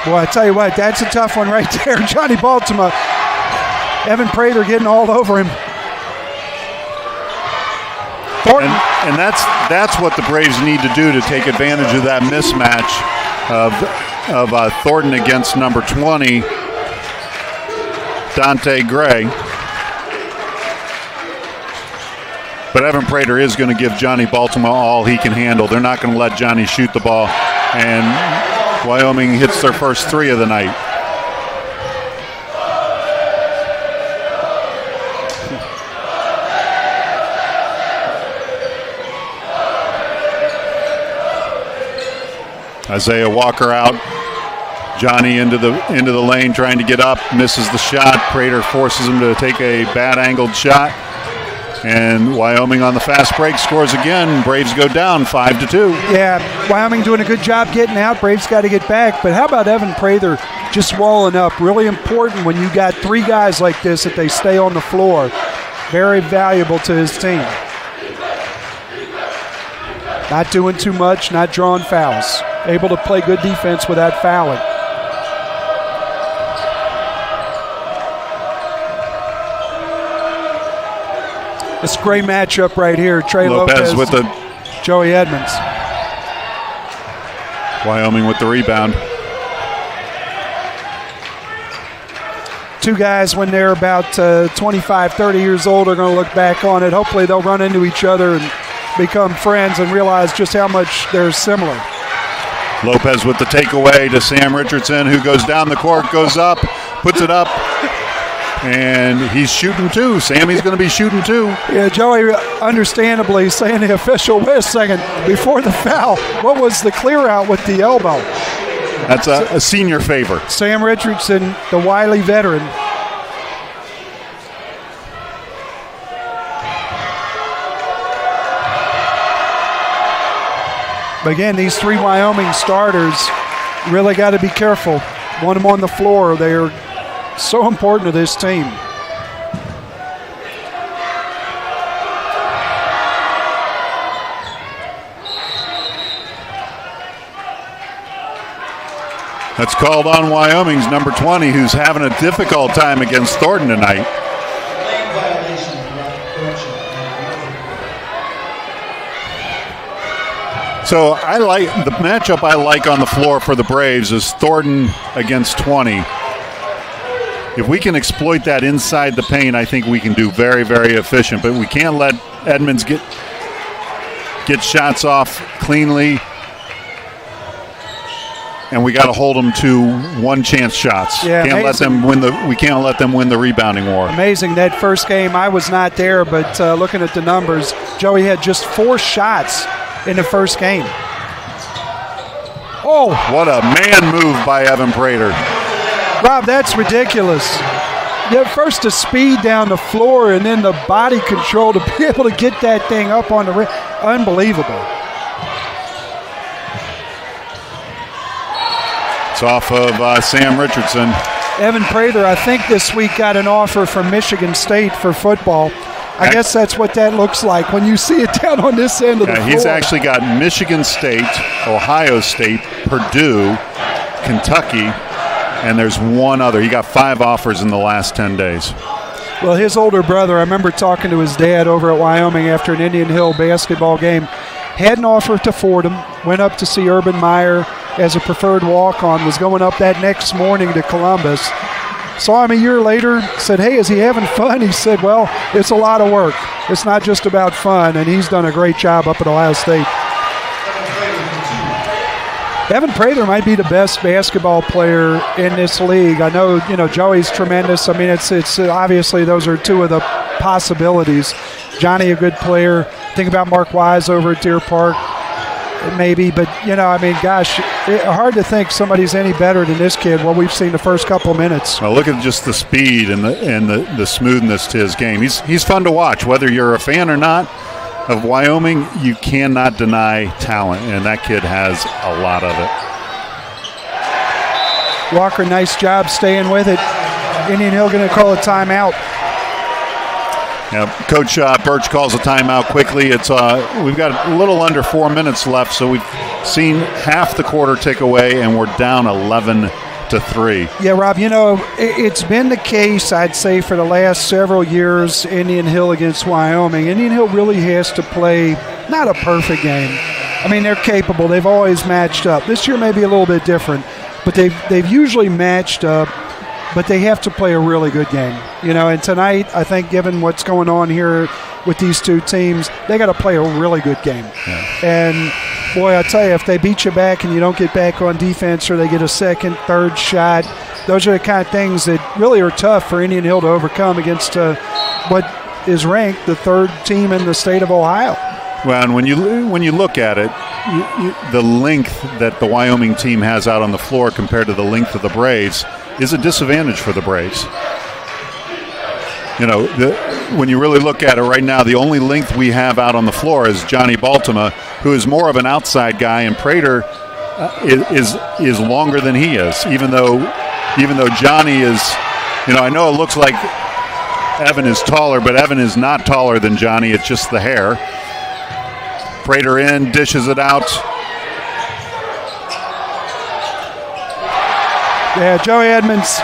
Boy, I tell you what, that's a tough one right there. Johnny Baltimore. Evan Prater getting all over him. Thornton. And that's what the Braves need to do to take advantage of that mismatch of Thornton against number 20, Dante Gray. But Evan Prater is going to give Johnny Baltimore all he can handle. They're not going to let Johnny shoot the ball. And Wyoming hits their first 3 of the night. Isaiah Walker out. Johnny into the lane trying to get up, misses the shot. Prater forces him to take a bad angled shot. And Wyoming on the fast break scores again. Braves go down 5-2. Yeah, Wyoming doing a good job getting out. Braves got to get back. But how about Evan Prater just walling up? Really important when you got 3 guys like this that they stay on the floor. Very valuable to his team. Not doing too much, not drawing fouls. Able to play good defense without fouling. It's a great matchup right here. Trey Lopez with the Joey Edmonds. Wyoming with the rebound. Two guys, when they're about 25, 30 years old, are going to look back on it. Hopefully they'll run into each other and become friends and realize just how much they're similar. Lopez with the takeaway to Sam Richardson, who goes down the court, goes up, puts it up, and he's shooting two. Sammy's going to be shooting two. Yeah, Joey, understandably saying the official, wait a second, before the foul, what was the clear out with the elbow? That's a senior favor. Sam Richardson, the wily veteran. But again, these three Wyoming starters really got to be careful. Want them on the floor. They are so important to this team. That's called on Wyoming's number 20, who's having a difficult time against Thornton tonight. Lane violation, correction. So I like the matchup I like on the floor for the Braves is Thornton against 20. If we can exploit that inside the paint, I think we can do very, very efficient. But we can't let Edmonds get shots off cleanly. And we got to hold them to one-chance shots. Yeah, can't let them win we can't let them win the rebounding war. Amazing. That first game, I was not there, but looking at the numbers, Joey had just 4 shots in the first game. Oh, what a man move by Evan Prater. Rob, that's ridiculous. Yeah, first the speed down the floor and then the body control to be able to get that thing up on the rim. Unbelievable. It's off of Sam Richardson. Evan Prater, I think this week got an offer from Michigan State for football. I guess that's what that looks like when you see it down on this end of the floor. He's actually got Michigan State, Ohio State, Purdue, Kentucky, and there's one other. He got 5 offers in the last 10 days. Well, his older brother, I remember talking to his dad over at Wyoming after an Indian Hill basketball game, had an offer to Fordham, went up to see Urban Meyer as a preferred walk-on, was going up that next morning to Columbus. Saw him a year later, said, hey, is he having fun? He said, well, it's a lot of work. It's not just about fun, and he's done a great job up at Ohio State. Evan Prater might be the best basketball player in this league. I know, Joey's tremendous. I mean, it's obviously those are two of the possibilities. Johnny, a good player. Think about Mark Wise over at Deer Park. Maybe, but gosh, hard to think somebody's any better than this kid. What we've seen the first couple of minutes. Well, look at just the speed and the smoothness to his game. He's fun to watch, whether you're a fan or not of Wyoming. You cannot deny talent, and that kid has a lot of it. Walker, nice job staying with it. Indian Hill going to call a timeout. Yeah, Coach Birch calls a timeout quickly. It's we've got a little under 4 minutes left, so we've seen half the quarter tick away, and we're down 11-3. Yeah, Rob, it's been the case, I'd say, for the last several years, Indian Hill against Wyoming. Indian Hill really has to play not a perfect game. I mean, they're capable. They've always matched up. This year may be a little bit different, but they've usually matched up. But they have to play a really good game. And tonight, I think, given what's going on here with these two teams, they got to play a really good game. Yeah. And, boy, I tell you, if they beat you back and you don't get back on defense or they get a second, third shot, those are the kind of things that really are tough for Indian Hill to overcome against what is ranked the 3rd team in the state of Ohio. Well, and when you look at it, the length that the Wyoming team has out on the floor compared to the length of the Braves is a disadvantage for the Braves. When you really look at it right now, the only length we have out on the floor is Johnny Baltima, who is more of an outside guy, and Prater is longer than he is. Even though Johnny is, I know it looks like Evan is taller, but Evan is not taller than Johnny. It's just the hair. Prater in, dishes it out. Yeah, Joey Edmonds,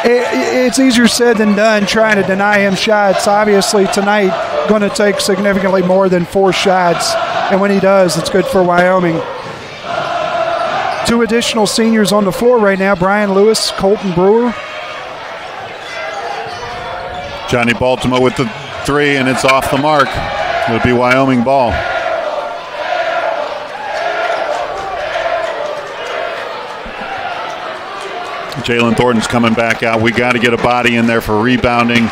it's easier said than done trying to deny him shots. Obviously, tonight going to take significantly more than 4 shots, and when he does, it's good for Wyoming. Two additional seniors on the floor right now, Brian Lewis, Colton Brewer. Johnny Baltimore with the three, and it's off the mark. It'll be Wyoming ball. Jalen Thornton's coming back out. We got to get a body in there for rebounding.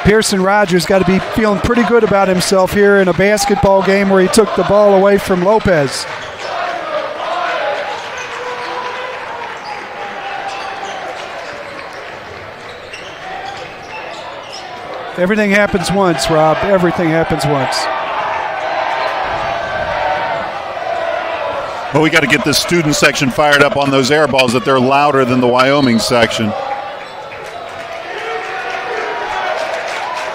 Pearson Rogers got to be feeling pretty good about himself here in a basketball game where he took the ball away from Lopez. Everything happens once, Rob. Everything happens once. Well, we got to get this student section fired up on those air balls that they're louder than the Wyoming section.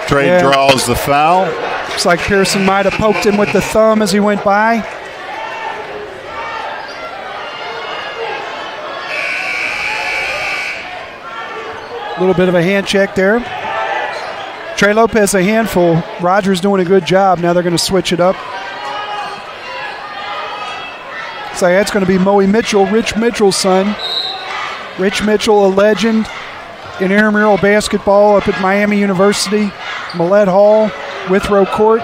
Trey draws the foul. Looks like Pearson might have poked him with the thumb as he went by. A little bit of a hand check there. Trey Lopez a handful. Rogers doing a good job. Now they're going to switch it up. So that's going to be Moe Mitchell, Rich Mitchell's son. Rich Mitchell, a legend in intramural basketball up at Miami University, Millett Hall, Withrow Court.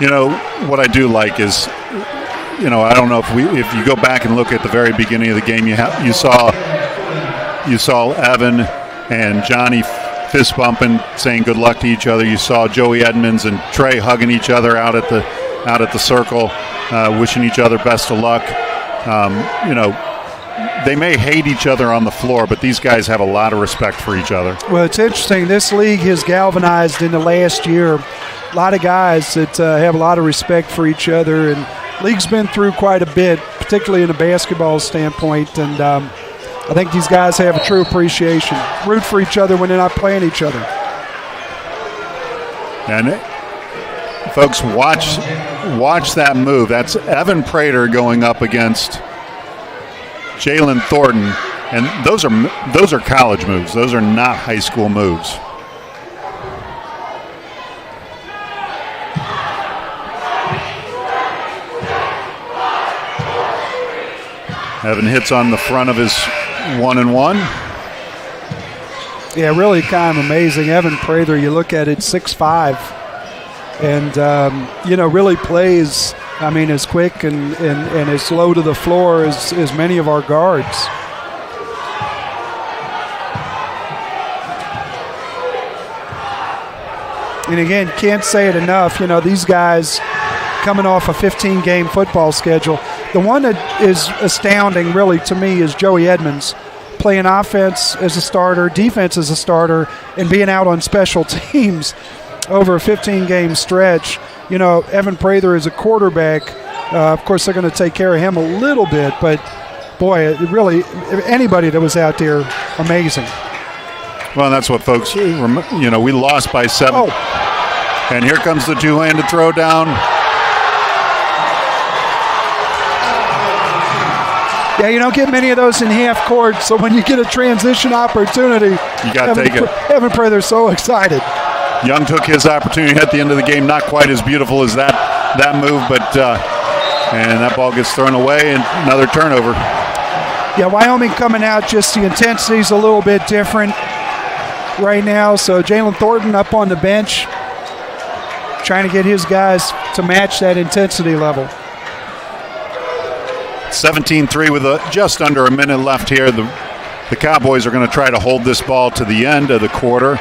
You know, what I do like is, you know, I don't know if you go back and look at the very beginning of the game, you saw Evan and Johnny fist bumping, saying good luck to each other. You saw Joey Edmonds and Trey hugging each other out at the circle, wishing each other best of luck. You know, they may hate each other on the floor, but these guys have a lot of respect for each other. Well, it's interesting. This league has galvanized in the last year a lot of guys that have a lot of respect for each other, and league's been through quite a bit, particularly in a basketball standpoint, and I think these guys have a true appreciation. Root for each other when they're not playing each other. And folks, watch that move. That's Evan Prater going up against Jalen Thornton, and those are college moves. Those are not high school moves. Evan hits on the front of his 1-and-1. Yeah, really kind of amazing. Evan Prather, you look at it, 6'5", and, you know, really plays, I mean, as quick and as low to the floor as many of our guards. And again, can't say it enough, you know, these guys coming off a 15-game football schedule. The one that is astounding, really, to me, is Joey Edmonds, playing offense as a starter, defense as a starter, and being out on special teams over a 15-game stretch. You know, Evan Prather is a quarterback. Of course, they're going to take care of him a little bit, but, boy, it really, anybody that was out there, amazing. Well, that's what folks, you know, we lost by 7. Oh. And here comes the two-handed throw down. Yeah, you don't get many of those in half court, so when you get a transition opportunity, you got to take it. Evan Prather's so excited. Young took his opportunity at the end of the game. Not quite as beautiful as that move, but and that ball gets thrown away and another turnover. Yeah, Wyoming coming out, just the intensity's a little bit different right now. So Jalen Thornton up on the bench, trying to get his guys to match that intensity level. 17-3 with just under a minute left here. The Cowboys are going to try to hold this ball to the end of the quarter.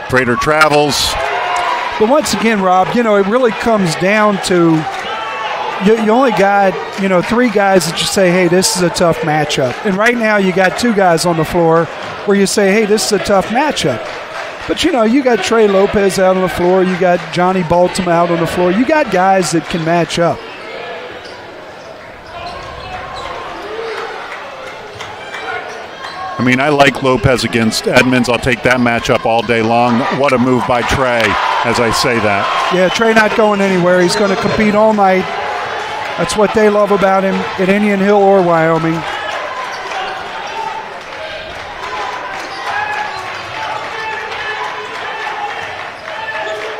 Prater travels. But once again, Rob, you know, it really comes down to you only got, you know, 3 guys that you say, hey, this is a tough matchup. And right now you got 2 guys on the floor where you say, hey, this is a tough matchup. But, you know, you got Trey Lopez out on the floor. You got Johnny Baltimore out on the floor. You got guys that can match up. I mean, I like Lopez against Edmonds. I'll take that matchup all day long. What a move by Trey, as I say that. Yeah, Trey not going anywhere. He's going to compete all night. That's what they love about him at Indian Hill or Wyoming.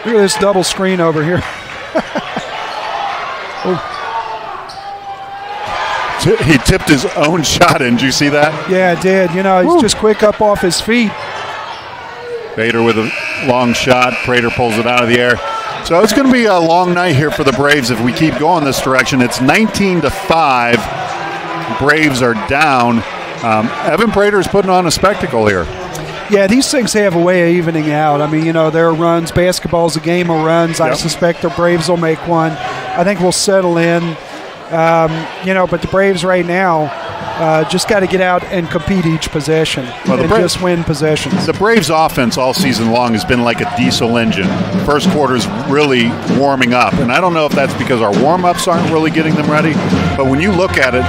Look at this double screen over here. He tipped his own shot in. Did you see that? Yeah, I did. You know, he's just quick up off his feet. Bader with a long shot. Prater pulls it out of the air. So it's going to be a long night here for the Braves if we keep going this direction. It's 19-5. Braves are down. Evan Prater is putting on a spectacle here. Yeah, these things have a way of evening out. I mean, you know, there are runs. Basketball's a game of runs. I suspect the Braves will make one. I think we'll settle in. You know, but the Braves right now just got to get out and compete each possession and just win possessions. The Braves' offense all season long has been like a diesel engine. First quarter's really warming up, and I don't know if that's because our warm-ups aren't really getting them ready, but when you look at it,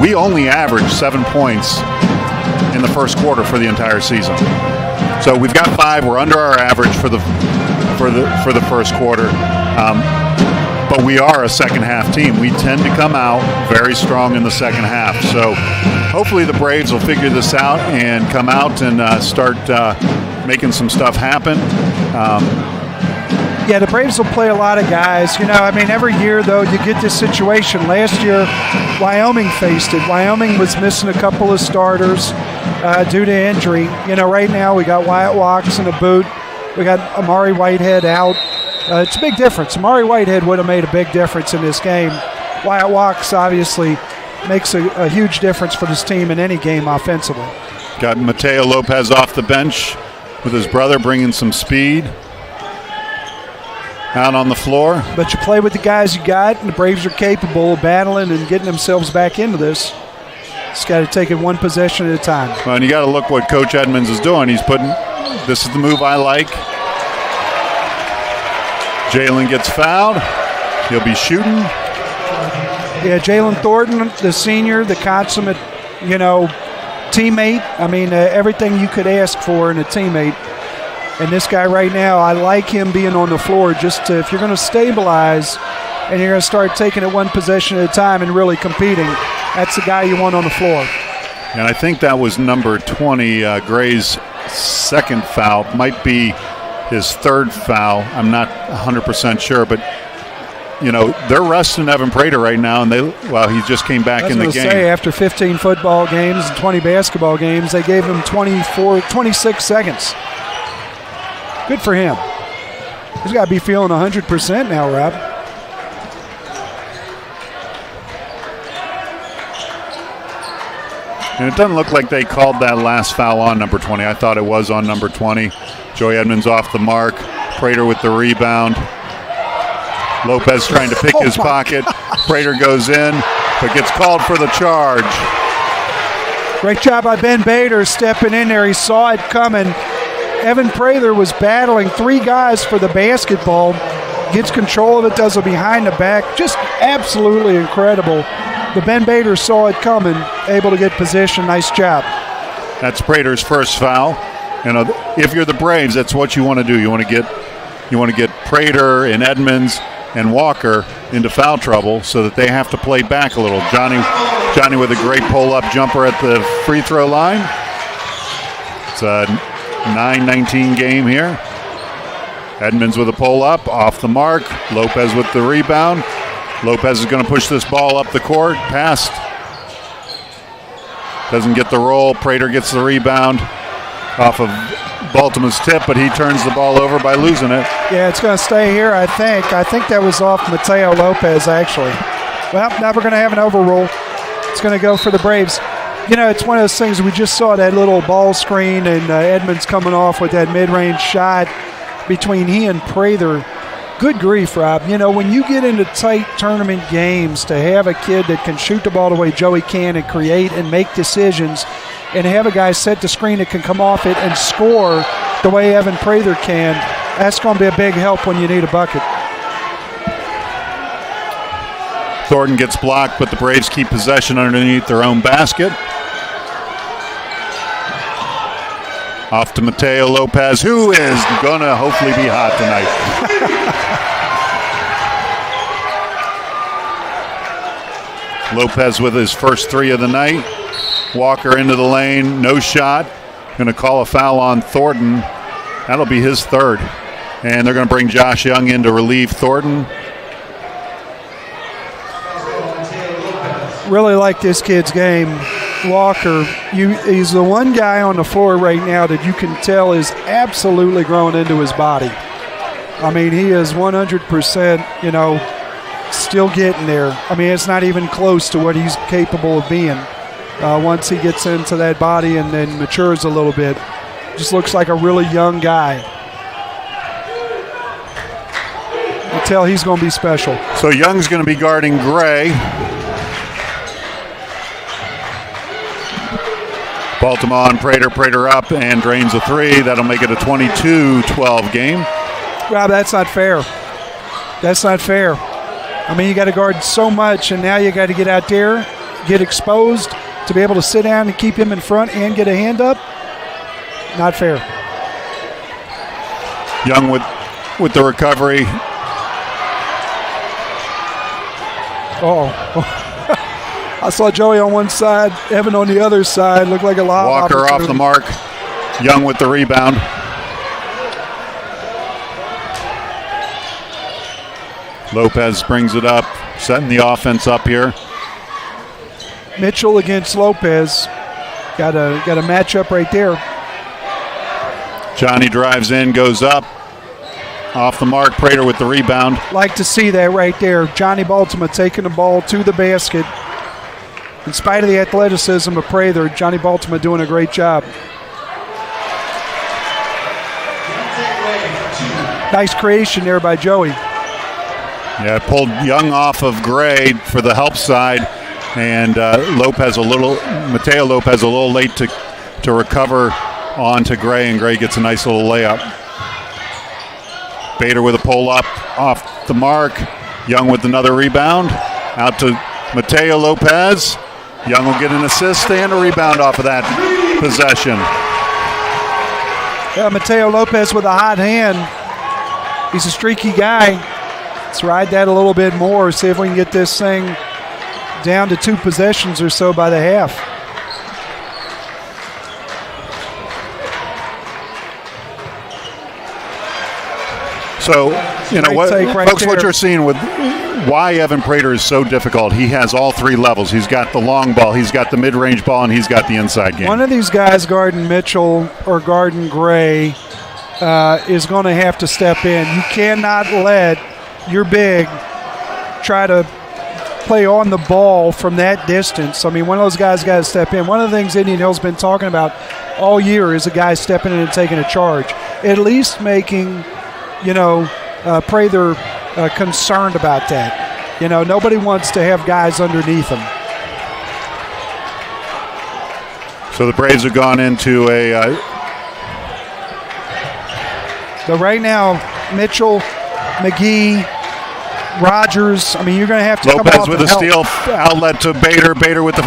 we only average 7 points in the first quarter for the entire season. So we've got 5. We're under our average for the first quarter. But we are a second-half team. We tend to come out very strong in the second half. So hopefully the Braves will figure this out and come out and start making some stuff happen. Yeah, the Braves will play a lot of guys. You know, I mean, every year, though, you get this situation. Last year, Wyoming faced it. Wyoming was missing a couple of starters due to injury. You know, right now we got Wyatt Walks in a boot. We got Amari Whitehead out. It's a big difference. Amari Whitehead would have made a big difference in this game. Wyatt Walks obviously makes a huge difference for this team in any game offensively. Got Mateo Lopez off the bench with his brother bringing some speed out on the floor. But you play with the guys you got, and the Braves are capable of battling and getting themselves back into this. Just got to take it one possession at a time. Well, and you got to look what Coach Edmonds is doing. He's putting, this is the move I like. Jalen gets fouled. He'll be shooting. Yeah, Jalen Thornton, the senior, the consummate, you know, teammate. I mean, everything you could ask for in a teammate. And this guy right now, I like him being on the floor just to, if you're going to stabilize and you're going to start taking it one possession at a time and really competing, that's the guy you want on the floor. And I think that was number 20, Gray's second foul. Might be his third foul. I'm not 100% sure, but you know, they're resting Evan Prater right now, and he just came back in the game. Say, after 15 football games and 20 basketball games, they gave him 26 seconds. Good for him. He's got to be feeling 100% now, Rob. And it doesn't look like they called that last foul on number 20. I thought it was on number 20. Joey Edmonds off the mark. Prater with the rebound. Lopez trying to pick his pocket. Prater goes in, but gets called for the charge. Great job by Ben Bader stepping in there. He saw it coming. Evan Prater was battling 3 guys for the basketball. Gets control of it, does a behind the back. Just absolutely incredible. But Ben Bader saw it coming, able to get position. Nice job. That's Prater's first foul. You know, if you're the Braves, that's what you want to do. You want to get Prater and Edmonds and Walker into foul trouble so that they have to play back a little. Johnny with a great pull-up jumper at the free throw line. It's a 9-19 game here. Edmonds with a pull-up, off the mark. Lopez with the rebound. Lopez is going to push this ball up the court. Passed. Doesn't get the roll. Prater gets the rebound off of Baltimore's tip, but he turns the ball over by losing it. Yeah, it's going to stay here, I think. I think that was off Mateo Lopez, actually. Well, now we're going to have an overrule. It's going to go for the Braves. You know, it's one of those things, we just saw that little ball screen and Edmonds coming off with that mid-range shot between he and Prater. Good grief, Rob. You know, when you get into tight tournament games, to have a kid that can shoot the ball the way Joey can and create and make decisions, and have a guy set the screen that can come off it and score the way Evan Prater can, that's going to be a big help when you need a bucket. Thornton gets blocked, but the Braves keep possession underneath their own basket. Off to Mateo Lopez, who is going to hopefully be hot tonight. Lopez with his first 3 of the night. Walker into the lane, no shot. Going to call a foul on Thornton. That'll be his 3rd. And they're going to bring Josh Young in to relieve Thornton. Really like this kid's game. Walker, he's the one guy on the floor right now that you can tell is absolutely growing into his body. I mean, he is 100%, still getting there. I mean, it's not even close to what he's capable of being. Once he gets into that body and then matures a little bit, just looks like a really young guy. You tell he's going to be special. So Young's going to be guarding Gray. Baltimore on Prater. Prater up and drains a 3. That'll make it a 22-12 game. Rob, that's not fair. That's not fair. I mean, you got to guard so much, and now you got to get out there, get exposed, to be able to sit down and keep him in front and get a hand up. Not fair. Young with the recovery. I saw Joey on one side, Evan on the other side. Looked like a lot. Walker off the mark. Young with the rebound. Lopez brings it up, setting the offense up here. Mitchell against Lopez. Got a matchup right there. Johnny drives in, goes up. Off the mark, Prater with the rebound. Like to see that right there. Johnny Baltimore taking the ball to the basket. In spite of the athleticism of Prater, Johnny Baltimore doing a great job. Nice creation there by Joey. Yeah, pulled Young off of Gray for the help side. And Mateo Lopez a little late to recover onto Gray, and Gray gets a nice little layup. Bader with a pull up off the mark. Young with another rebound. Out to Mateo Lopez. Young will get an assist and a rebound off of that possession. Yeah, Mateo Lopez with a hot hand. He's a streaky guy. Let's ride that a little bit more, see if we can get this thing down to 2 possessions or so by the half. So, folks, there. what you're seeing with why Evan Prater is so difficult, he has all 3 levels. He's got the long ball, he's got the mid-range ball, and he's got the inside game. One of these guys guarding Mitchell or guarding Gray is going to have to step in. You cannot let your big try to play on the ball from that distance. I mean, one of those guys got to step in. One of the things Indian Hill's been talking about all year is a guy stepping in and taking a charge, at least making, Prater concerned about that. Nobody wants to have guys underneath him. So the Braves have gone into a... But right now, Mitchell, McGee, Rogers, I mean, you're going to have to Lopez come off with and a help. steal outlet to Bader. Bader with the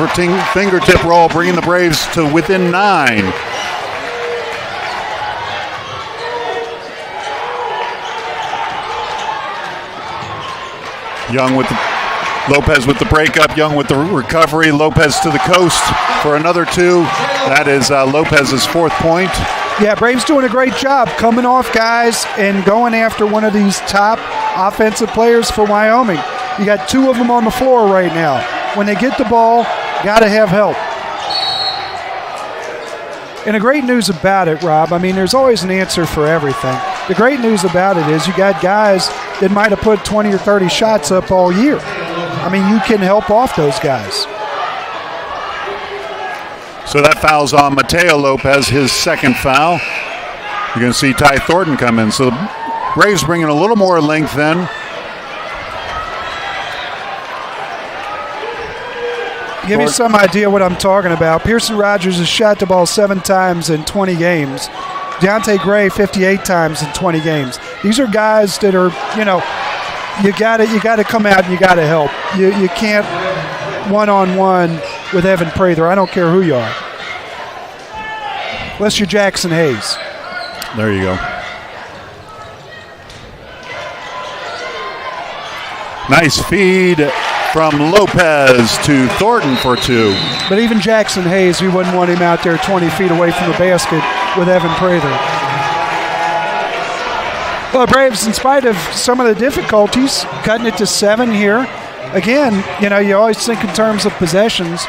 fingertip roll, bringing the Braves to within 9. Lopez with the breakup. Young with the recovery. Lopez to the coast for another 2. That is Lopez's 4th point. Yeah, Braves doing a great job coming off guys and going after one of these top offensive players for Wyoming. You got 2 of them on the floor right now. When they get the ball, got to have help. And the great news about it, Rob, I mean, there's always an answer for everything. The great news about it is you got guys that might have put 20 or 30 shots up all year. I mean, you can help off those guys. So that foul's on Mateo Lopez, his 2nd foul. You're going to see Ty Thornton come in. So the Braves bringing a little more length then. Give me some idea what I'm talking about. Pearson Rogers has shot the ball 7 times in 20 games. Deontay Gray 58 times in 20 games. These are guys that are, you got to come out and you got to help. You can't one-on-one with Evan Prater. I don't care who you are. Unless you're Jackson Hayes. There you go. Nice feed. from Lopez to Thornton for 2. But even Jackson Hayes, we wouldn't want him out there 20 feet away from the basket with Evan Prather. Well, Braves, in spite of some of the difficulties, cutting it to 7 here. Again, you always think in terms of possessions.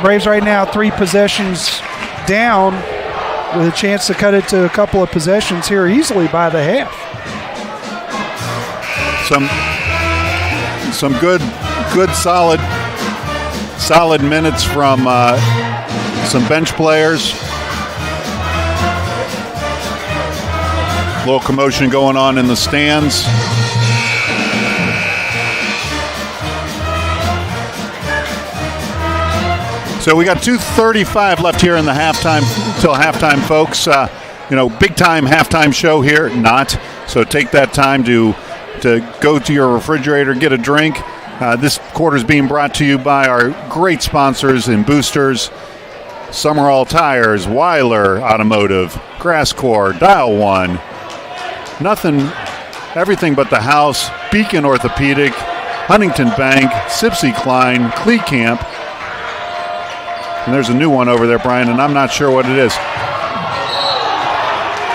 Braves right now 3 possessions down with a chance to cut it to a couple of possessions here easily by the half. Some good solid minutes from some bench players. A little commotion going on in the stands. So we got 2:35 left here in the halftime, till halftime, folks. Big time halftime show here, not. So take that time to go to your refrigerator, get a drink. This quarter is being brought to you by our great sponsors and boosters: Summerall Tires, Weiler Automotive, Grasscore, Dial One, Everything But the House, Beacon Orthopedic, Huntington Bank, Sipsy Klein, Clee Camp. And there's a new one over there, Brian, and I'm not sure what it is.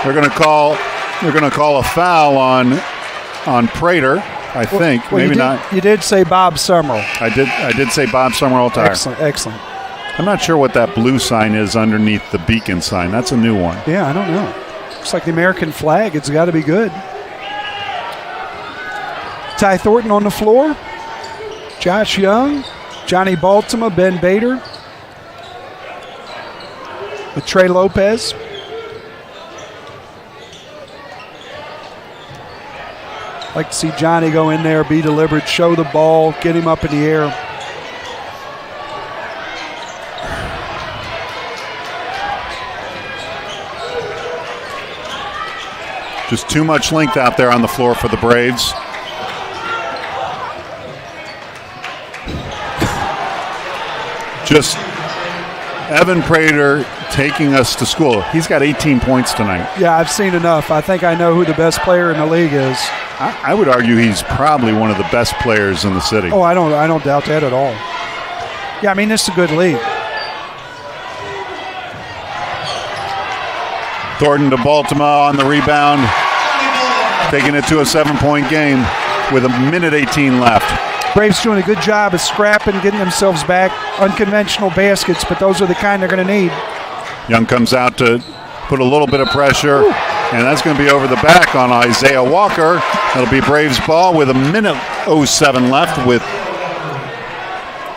They're going to call a foul on Prater, I think. Maybe not. You did say Bob Summerall. I did say Bob Summerall Tire. Excellent. I'm not sure what that blue sign is underneath the Beacon sign. That's a new one. Yeah, I don't know. Looks like the American flag. It's got to be good. Ty Thornton on the floor. Josh Young, Johnny Baltimore, Ben Bader, with Trey Lopez. Like to see Johnny go in there, be deliberate, show the ball, get him up in the air. Just too much length out there on the floor for the Braves. Just Evan Prater taking us to school. He's got 18 points tonight. Yeah, I've seen enough. I think I know who the best player in the league is. I would argue he's probably one of the best players in the city. Oh, I don't doubt that at all. Yeah, I mean, this is a good league. Thornton to Baltimore on the rebound, taking it to a 7-point game with 1:18 left. Braves doing a good job of scrapping, getting themselves back. Unconventional baskets, but those are the kind they're going to need. Young comes out to put a little bit of pressure, and that's going to be over the back on Isaiah Walker. That'll be Braves ball with 1:07 left.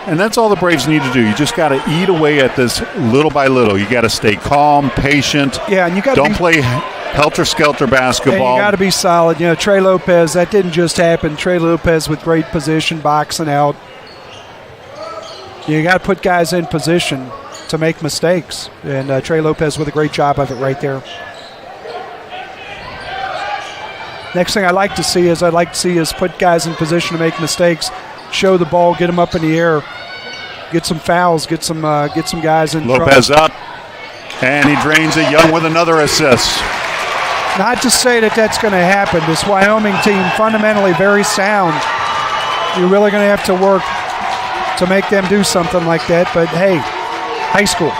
And that's all the Braves need to do. You just got to eat away at this little by little. You got to stay calm, patient. Yeah, and you got don't play helter-skelter basketball. And you got to be solid. Trey Lopez, that didn't just happen. Trey Lopez with great position, boxing out. You got to put guys in position to make mistakes. And Trey Lopez with a great job of it right there. Next thing I'd like to see is put guys in position to make mistakes, show the ball, get them up in the air, get some fouls, get some guys in Lopez trouble. Up, and he drains it. Young with another assist. Not to say that that's going to happen. This Wyoming team, fundamentally very sound. You're really going to have to work to make them do something like that. But, hey, high school.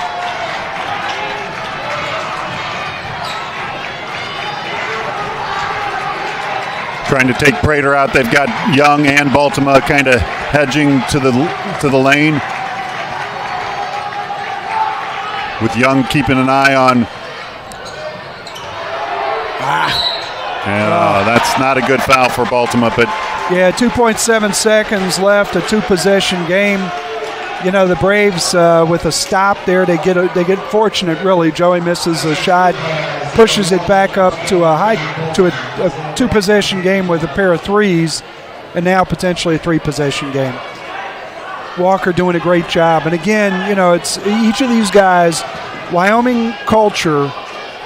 Trying to take Prater out. They've got Young and Baltimore kind of hedging to the lane. With Young keeping an eye on. That's not a good foul for Baltimore, but yeah, 2.7 seconds left, a 2-possession game. The Braves with a stop there, they get fortunate really. Joey misses a shot, pushes it back up to a 2-possession game with a pair of threes, and now potentially a 3-possession game. Walker doing a great job, and again, it's each of these guys. Wyoming culture,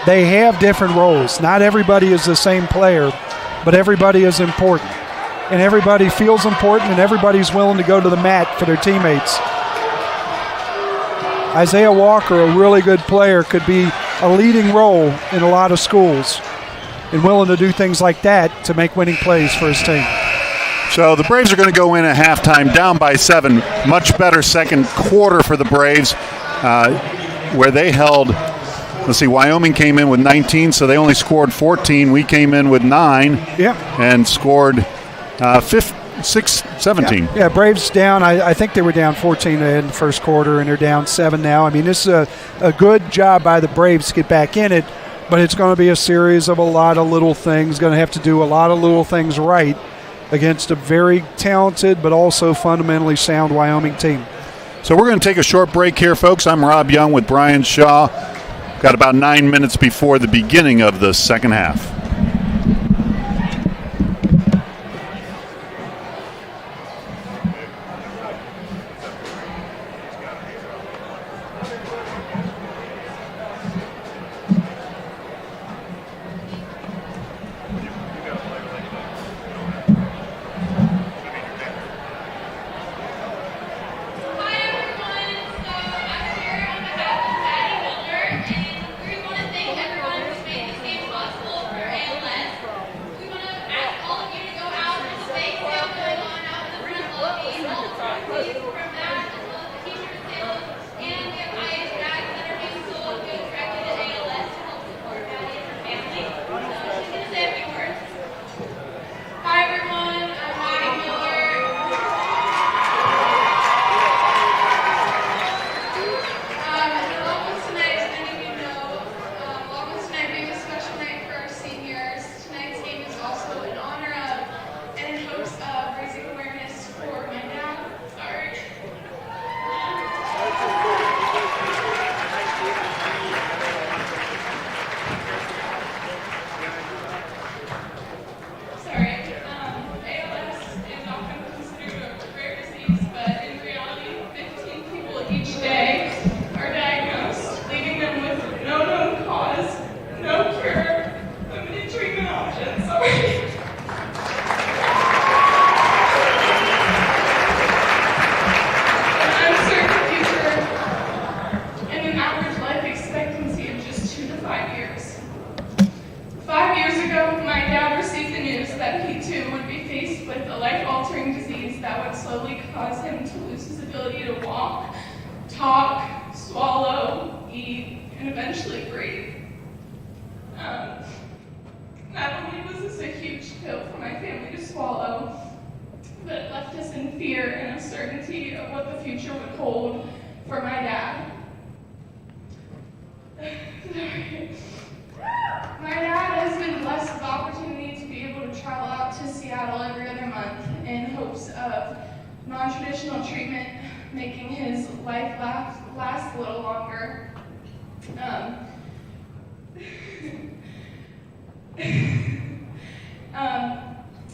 they have different roles. Not everybody is the same player, but everybody is important. And everybody feels important, and everybody's willing to go to the mat for their teammates. Isaiah Walker, a really good player, could be a leading role in a lot of schools and willing to do things like that to make winning plays for his team. So the Braves are going to go in at halftime down by 7. Much better second quarter for the Braves, where they held, let's see, Wyoming came in with 19, so they only scored 14. We came in with 9 and scored 17. Yeah, Braves down. I think they were down 14 in the first quarter, and they're down 7 now. I mean, this is a good job by the Braves to get back in it, but it's going to be a series of a lot of little things. Going to have to do a lot of little things right against a very talented but also fundamentally sound Wyoming team. So we're going to take a short break here, folks. I'm Rob Young with Brian Shaw. Got about 9 minutes before the beginning of the second half.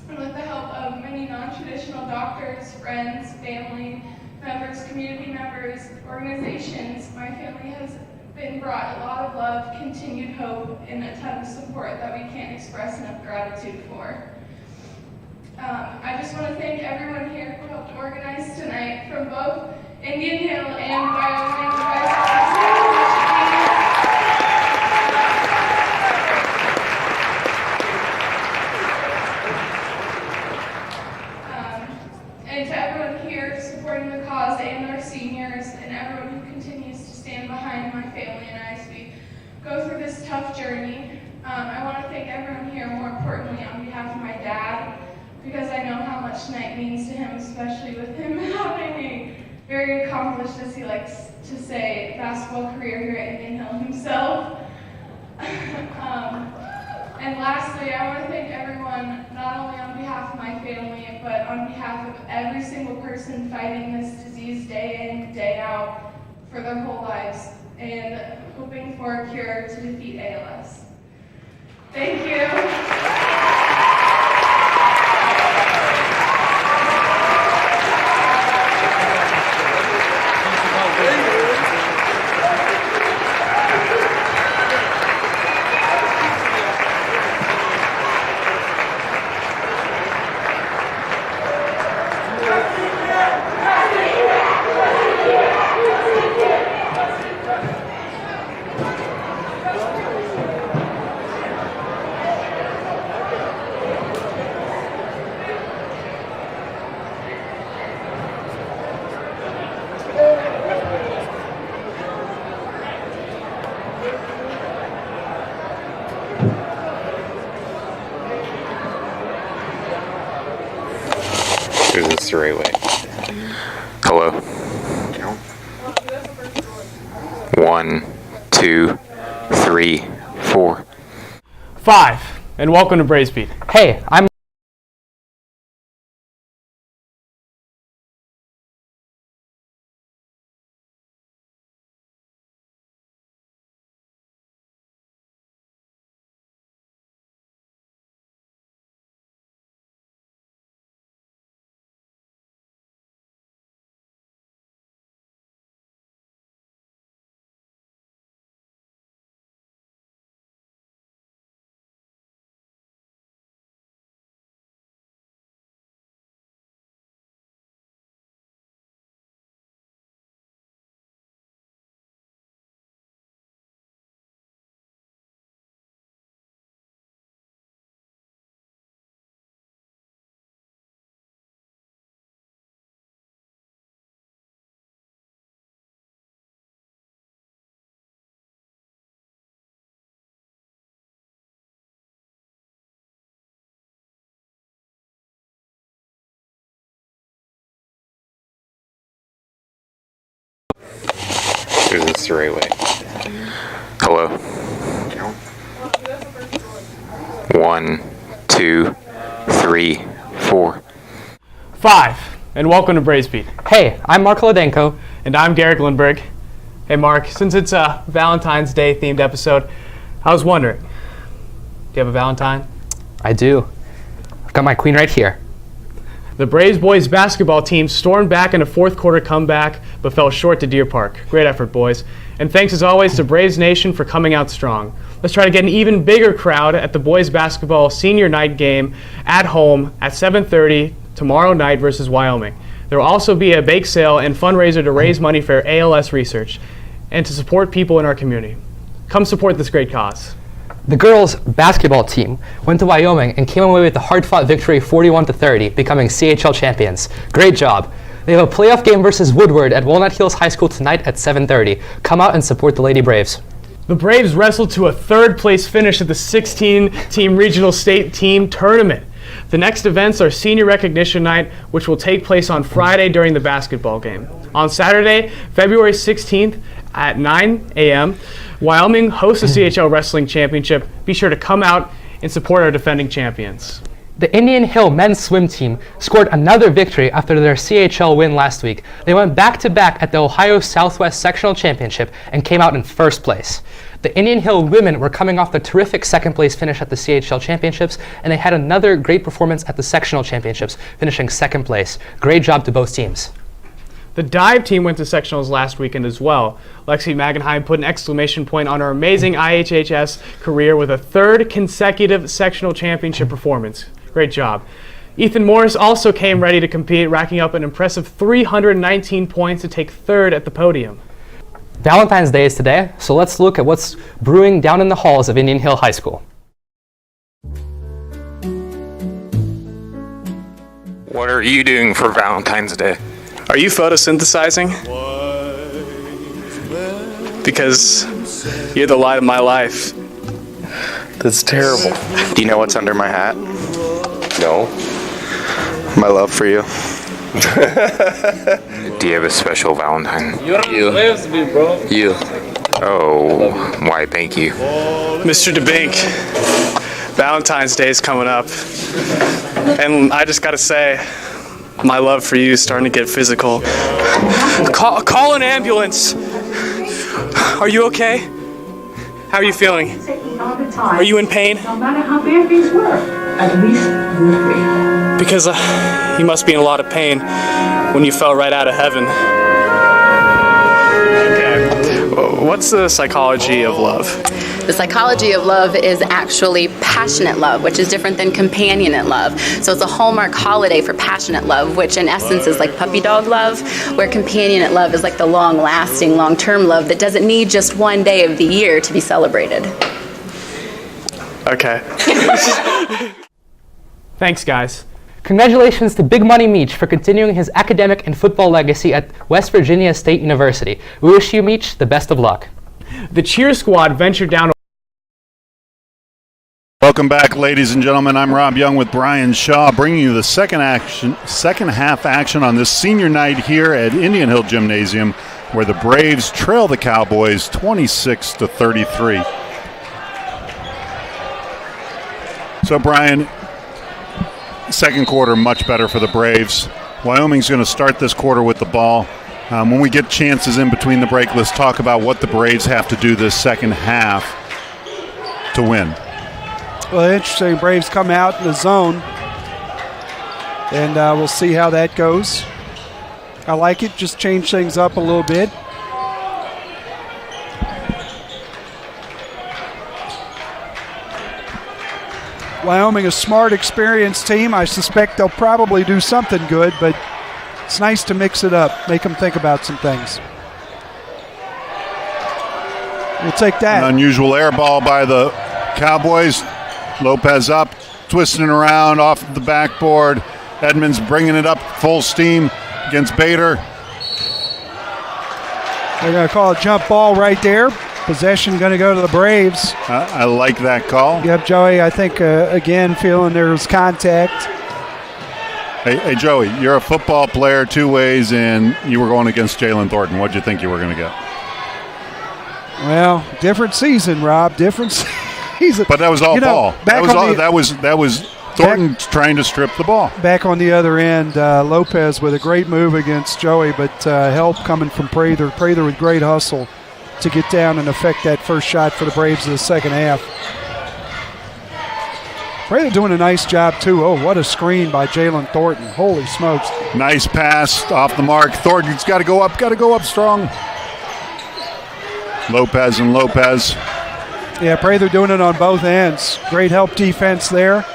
With the help of many non-traditional doctors, friends, family members, community members, organizations, my family has been brought a lot of love, continued hope, and a ton of support that we can't express enough gratitude for. I just want to thank everyone here who helped organize tonight from both Indian Hill and Wyoming. And to everyone here supporting the cause and our seniors and everyone who continues to stand behind my family and I as we go through this tough journey. I want to thank everyone here, more importantly, on behalf of my dad, because I know how much tonight means to him, especially with him having a very accomplished, as he likes to say, basketball career here at Indian Hill himself. And lastly, I want to thank everyone, not only on behalf of my family, but on behalf of every single person fighting this disease day in, day out for their whole lives, and hoping for a cure to defeat ALS. Thank you. Is this the right way? Hello? 1, 2, 3, 4. 5, and welcome to Braves Beat. Hey, I'm Is this the right way? Hello? 1, 2, 3, 4. 5, and welcome to Braves Beat. Hey, I'm Mark Lodenko. And I'm Garrick Lindbergh. Hey Mark, since it's a Valentine's Day themed episode, I was wondering, do you have a Valentine? I do. I've got my queen right here. The Braves boys basketball team stormed back in a fourth quarter comeback, but fell short to Deer Park. Great effort, boys. And thanks as always to Braves Nation for coming out strong. Let's try to get an even bigger crowd at the boys basketball senior night game at home at 7:30 tomorrow night versus Wyoming. There will also be a bake sale and fundraiser to raise money for ALS research and to support people in our community. Come support this great cause. The girls' basketball team went to Wyoming and came away with a hard-fought victory 41-30, becoming CHL champions. Great job. They have a playoff game versus Woodward at Walnut Hills High School tonight at 7:30. Come out and support the Lady Braves. The Braves wrestled to a third-place finish at the 16-team regional state team tournament. The next events are Senior Recognition Night, which will take place on Friday during the basketball game. On Saturday, February 16th at 9 a.m., Wyoming hosts the CHL Wrestling Championship. Be sure to come out and support our defending champions. The Indian Hill men's swim team scored another victory after their CHL win last week. They went back-to-back at the Ohio Southwest Sectional Championship and came out in first place. The Indian Hill women were coming off the terrific second-place finish at the CHL Championships, and they had another great performance at the Sectional Championships, finishing second place. Great job to both teams. The dive team went to sectionals last weekend as well. Lexi Magenheim put an exclamation point on her amazing IHHS career with a third consecutive sectional championship performance. Great job. Ethan Morris also came ready to compete, racking up an impressive 319 points to take third at the podium. Valentine's Day is today, so let's look at what's brewing down in the halls of Indian Hill High School. What are you doing for Valentine's Day? Are you photosynthesizing? Because you're the light of my life. That's terrible. Do you know what's under my hat? No. My love for you. Do you have a special Valentine? You. You. Oh, why thank you. Mr. DeBink, Valentine's Day is coming up. And I just gotta say, my love for you is starting to get physical. Call an ambulance. Are you okay? How are you feeling? Are you in pain? No matter how bad things were, at least we're free. Because you must be in a lot of pain when you fell right out of heaven. Okay. What's the psychology of love? The psychology of love is actually passionate love, which is different than companionate love. So it's a hallmark holiday for passionate love, which in essence is like puppy dog love, where companionate love is like the long-lasting, long-term love that doesn't need just one day of the year to be celebrated. Okay. Thanks, guys. Congratulations to Big Money Meach for continuing his academic and football legacy at West Virginia State University. We wish you, Meach, the best of luck. The cheer squad ventured down. Welcome Welcome back, ladies and gentlemen. I'm Rob Young with Brian Shaw, bringing you the second half action on this senior night here at Indian Hill Gymnasium, where the Braves trail the Cowboys 26-33. So, Brian, second quarter much better for the Braves. Wyoming's going to start this quarter with the ball. When we get chances in between the break, let's talk about what the Braves have to do this second half to win. Well, interesting. Braves come out in the zone, and we'll see how that goes. I like it. Just change things up a little bit. Wyoming, a smart, experienced team. I suspect they'll probably do something good, but it's nice to mix it up, make them think about some things. We'll take that. An unusual air ball by the Cowboys. Lopez up, twisting around off the backboard. Edmonds bringing it up full steam against Bader. They're going to call a jump ball right there. Possession going to go to the Braves. I like that call. Yep, Joey, I think, again, feeling there's contact. Hey, Joey, you're a football player two ways, and you were going against Jalen Thornton. What did you think you were going to get? Well, different season, Rob. Different season. But that was all ball. That was Thornton trying to strip the ball. Back on the other end, Lopez with a great move against Joey, but help coming from Prather. Prather with great hustle to get down and affect that first shot for the Braves in the second half. Prather doing a nice job, too. Oh, what a screen by Jalen Thornton. Holy smokes. Nice pass off the mark. Thornton's got to go up strong. Lopez. Yeah, Prather doing it on both ends. Great help defense there.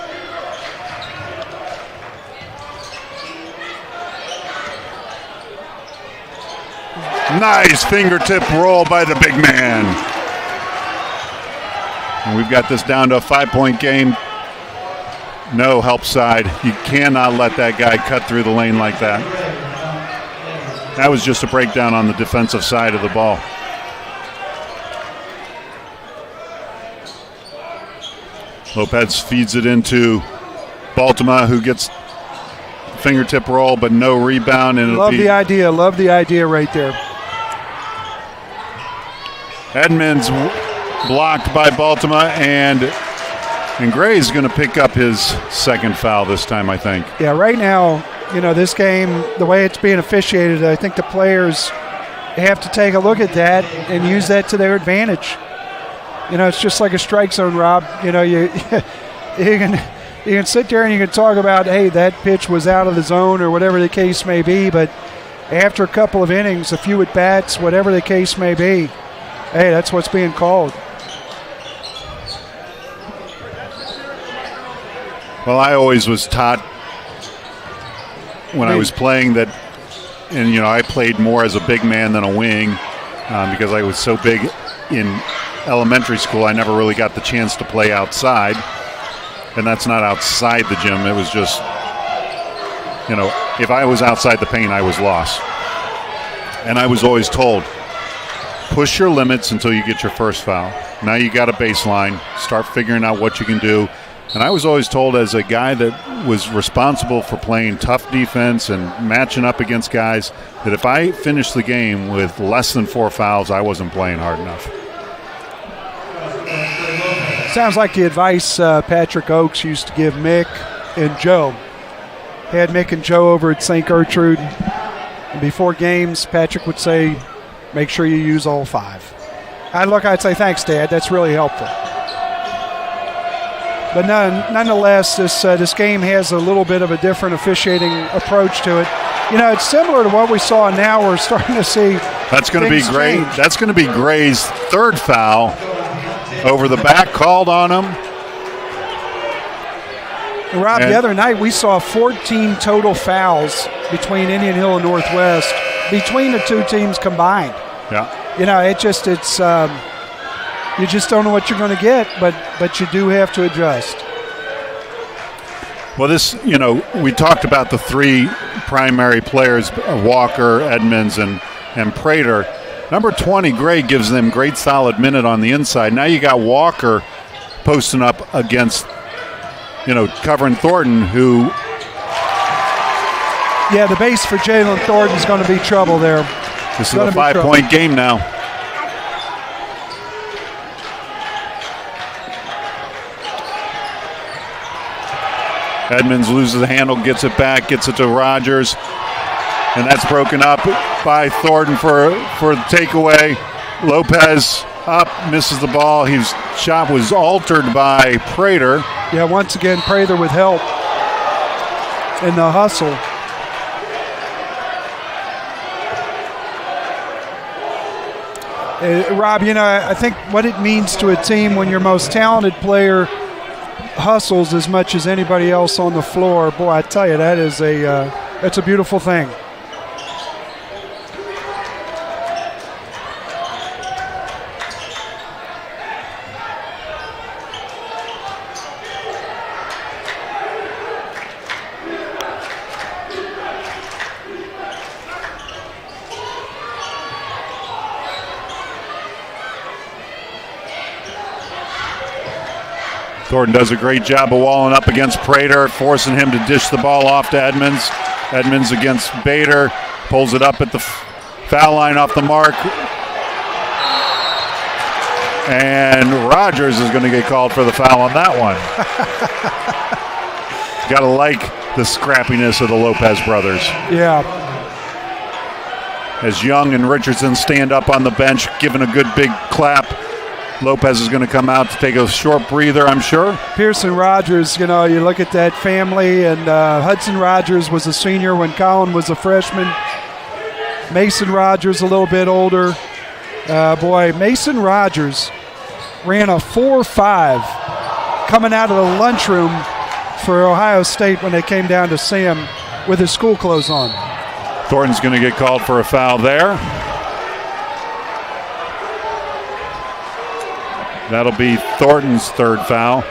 Nice fingertip roll by the big man. And we've got this down to a 5-point game. No help side. You cannot let that guy cut through the lane like that. That was just a breakdown on the defensive side of the ball. Lopez feeds it into Baltimore, who gets fingertip roll but no rebound. And Love the idea right there. Edmonds blocked by Baltimore, and Gray's going to pick up his second foul this time, I think. Yeah, right now, this game, the way it's being officiated, I think the players have to take a look at that and use that to their advantage. It's just like a strike zone, Rob. You can sit there and you can talk about, hey, that pitch was out of the zone or whatever the case may be, but after a couple of innings, a few at-bats, whatever the case may be, hey, that's what's being called. Well, I always was taught when I was playing that, and I played more as a big man than a wing because I was so big in elementary school. I never really got the chance to play outside, and that's not outside the gym. It was just, if I was outside the paint, I was lost. And I was always told, push your limits until you get your first foul. Now you got a baseline. Start figuring out what you can do. And I was always told, as a guy that was responsible for playing tough defense and matching up against guys, that if I finished the game with less than 4 fouls, I wasn't playing hard enough. Sounds like the advice Patrick Oakes used to give Mick and Joe. Had Mick and Joe over at St. Gertrude. And before games, Patrick would say, make sure you use all 5. I'd say, thanks, Dad. That's really helpful. But nonetheless, this game has a little bit of a different officiating approach to it. It's similar to what we saw now. We're starting to see that's going to be Gray. Change. That's going to be Gray's third foul over the back, called on him. And Rob, the other night we saw 14 total fouls between Indian Hill and Northwest, between the two teams combined. Yeah. You just don't know what you're going to get, but you do have to adjust. Well, we talked about the 3 primary players, Walker, Edmonds, and Prater. Number 20, Gray, gives them great solid minute on the inside. Now you got Walker posting up against covering Thornton, who. Yeah, the base for Jalen Thornton's going to be trouble there. This is a 5-point game now. Edmonds loses the handle, gets it back, gets it to Rogers, and that's broken up by Thornton for the takeaway. Lopez up, misses the ball. His shot was altered by Prater. Yeah, once again, Prater with help in the hustle. Rob, I think what it means to a team when your most talented player hustles as much as anybody else on the floor, boy, I tell you, that's a beautiful thing. Thornton does a great job of walling up against Prater, forcing him to dish the ball off to Edmonds. Edmonds against Bader, pulls it up at the foul line off the mark. And Rogers is going to get called for the foul on that one. Got to like the scrappiness of the Lopez brothers. Yeah. As Young and Richardson stand up on the bench, giving a good big clap. Lopez is going to come out to take a short breather, I'm sure. Pearson Rogers, you look at that family, and Hudson Rogers was a senior when Colin was a freshman. Mason Rogers a little bit older. Mason Rogers ran a 4.5 coming out of the lunchroom for Ohio State when they came down to see him with his school clothes on. Thornton's going to get called for a foul there. That'll be Thornton's third foul.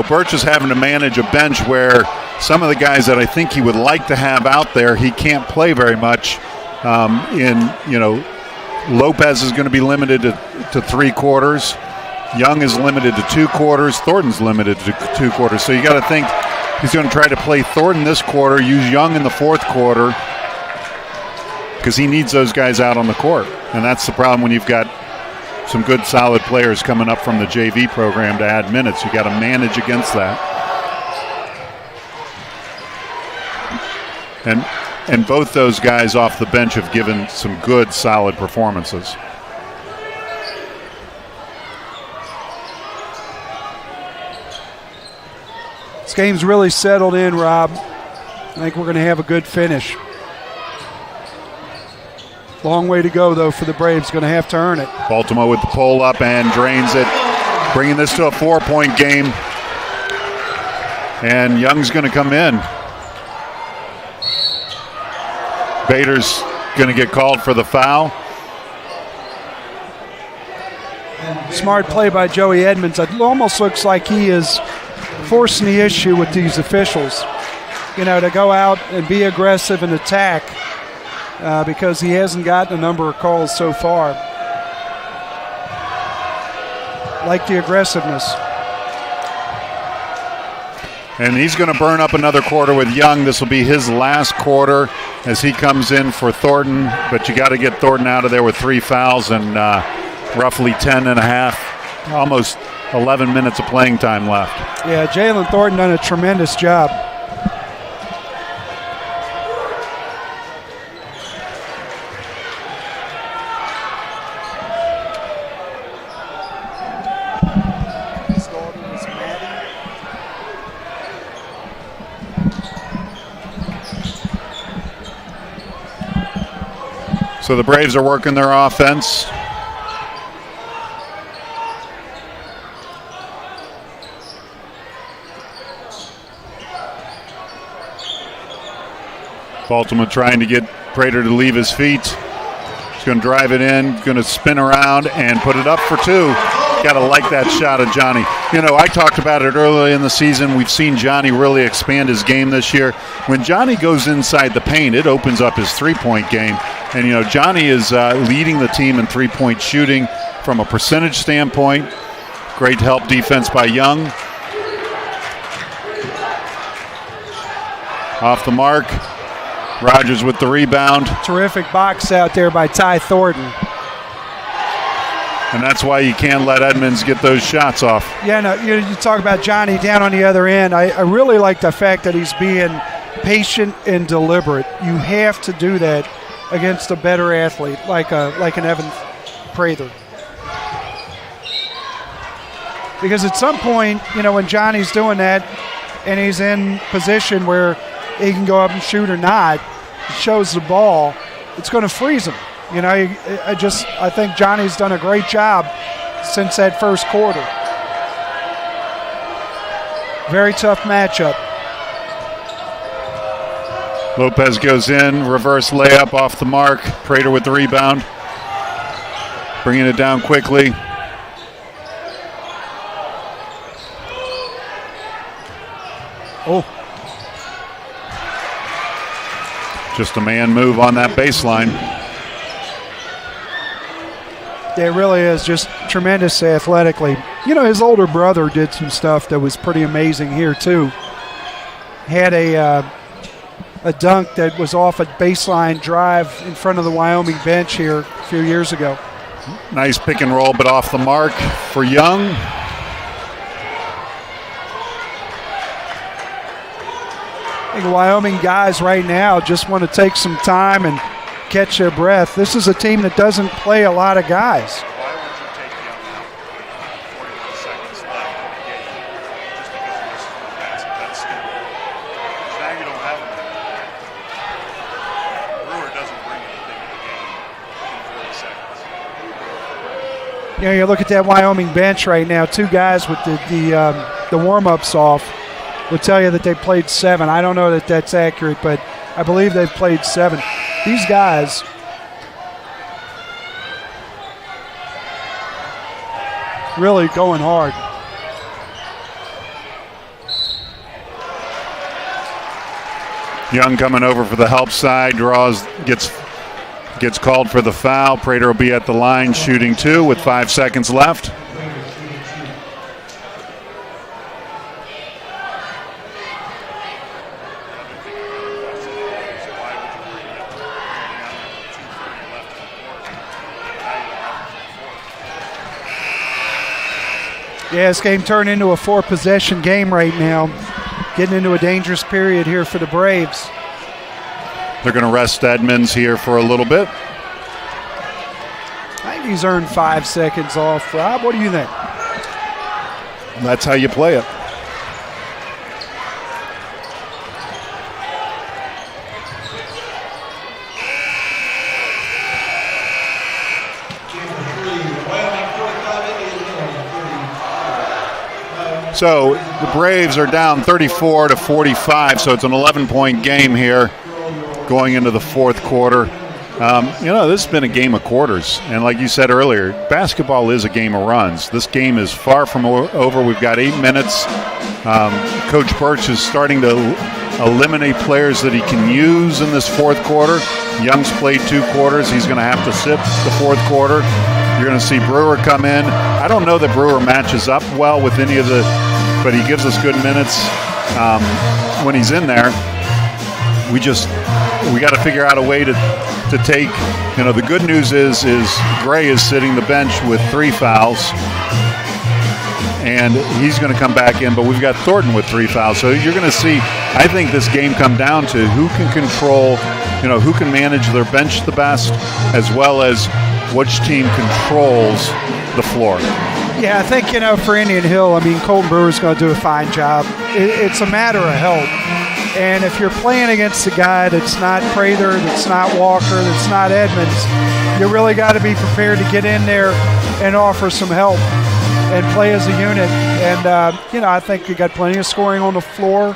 Birch is having to manage a bench where some of the guys that I think he would like to have out there, he can't play very much. Lopez is going to be limited to 3 quarters. Young is limited to 2 quarters. Thornton's limited to 2 quarters. So you got to think he's going to try to play Thornton this quarter, use Young in the 4th quarter, because he needs those guys out on the court. And that's the problem when you've got some good, solid players coming up from the JV program to add minutes. You got to manage against that. And both those guys off the bench have given some good, solid performances. This game's really settled in, Rob. I think we're going to have a good finish. Long way to go, though, for the Braves. Going to have to earn it. Baltimore with the pull up and drains it, bringing this to a 4-point game. And Young's going to come in. Bader's going to get called for the foul. Smart play by Joey Edmonds. It almost looks like he is forcing the issue with these officials, to go out and be aggressive and attack. Because he hasn't gotten a number of calls so far. Like the aggressiveness. And he's going to burn up another quarter with Young. This will be his last quarter as he comes in for Thornton. But you got to get Thornton out of there with 3 fouls and roughly 10 and a half, almost 11 minutes of playing time left. Yeah, Jalen Thornton done a tremendous job. So the Braves are working their offense. Baltimore trying to get Prater to leave his feet. He's going to drive it in, going to spin around and put it up for 2. Got to like that shot of Johnny. You know, I talked about it earlier in the season. We've seen Johnny really expand his game this year. When Johnny goes inside the paint, it opens up his three-point game. And, you know, Johnny is leading the team in three-point shooting from a percentage standpoint. Great help defense by Young. Off the mark. Rogers with the rebound. Terrific box out there by Ty Thornton. And that's why you can't let Edmonds get those shots off. Yeah, no, you talk about Johnny down on the other end. I really like the fact that he's being patient and deliberate. You have to do that against a better athlete like an Evan Prather. Because at some point, you know, when Johnny's doing that and he's in position where he can go up and shoot or not, he shows the ball, it's going to freeze him. You know, I think Johnny's done a great job since that first quarter. Very tough matchup. Lopez goes in, reverse layup off the mark. Prater with the rebound. Bringing it down quickly. Oh. Just a man move on that baseline. It really is just tremendous athletically. You know, his older brother did some stuff that was pretty amazing here too. Had a dunk that was off a baseline drive in front of the Wyoming bench here a few years ago. Nice pick and roll, but off the mark for Young. I think Wyoming guys right now just want to take some time and catch their breath. This is a team that doesn't play a lot of guys. Why would you take Young out with 41 seconds left in the game just because of this that skill? Now you don't have him. Brewer doesn't bring anything to the game in 40 seconds. You know, you look at that Wyoming bench right now, two guys with the warm-ups off would tell you that they played 7. I don't know that that's accurate, but I believe they've played 7. These guys really going hard. Young coming over for the help side, draws, gets called for the foul. Prater will be at the line shooting 2 with 5 seconds left. Yeah, this game turned into a 4-possession game right now. Getting into a dangerous period here for the Braves. They're going to rest Edmonds here for a little bit. I think he's earned 5 seconds off. Rob, what do you think? That's how you play it. So the Braves are down 34-45, so it's an 11-point game here going into the fourth quarter. You know, this has been a game of quarters. And like you said earlier, basketball is a game of runs. This game is far from over. We've got 8 minutes. Coach Birch is starting to eliminate players that he can use in this fourth quarter. Young's played 2 quarters. He's going to have to sit the fourth quarter. You're going to see Brewer come in. I don't know that Brewer matches up well with any of the, but he gives us good minutes when he's in there. We got to figure out a way to take, you know, the good news is Gray is sitting the bench with 3 fouls, and he's going to come back in, but we've got Thornton with 3 fouls. So you're going to see, I think this game come down to who can control, you know, who can manage their bench the best, as well as which team controls the floor. Yeah, I think, you know, for Indian Hill, I mean, Colton Brewer's going to do a fine job. It's a matter of help. And if you're playing against a guy that's not Prather, that's not Walker, that's not Edmonds, you really got to be prepared to get in there and offer some help and play as a unit. And, you know, I think you got plenty of scoring on the floor.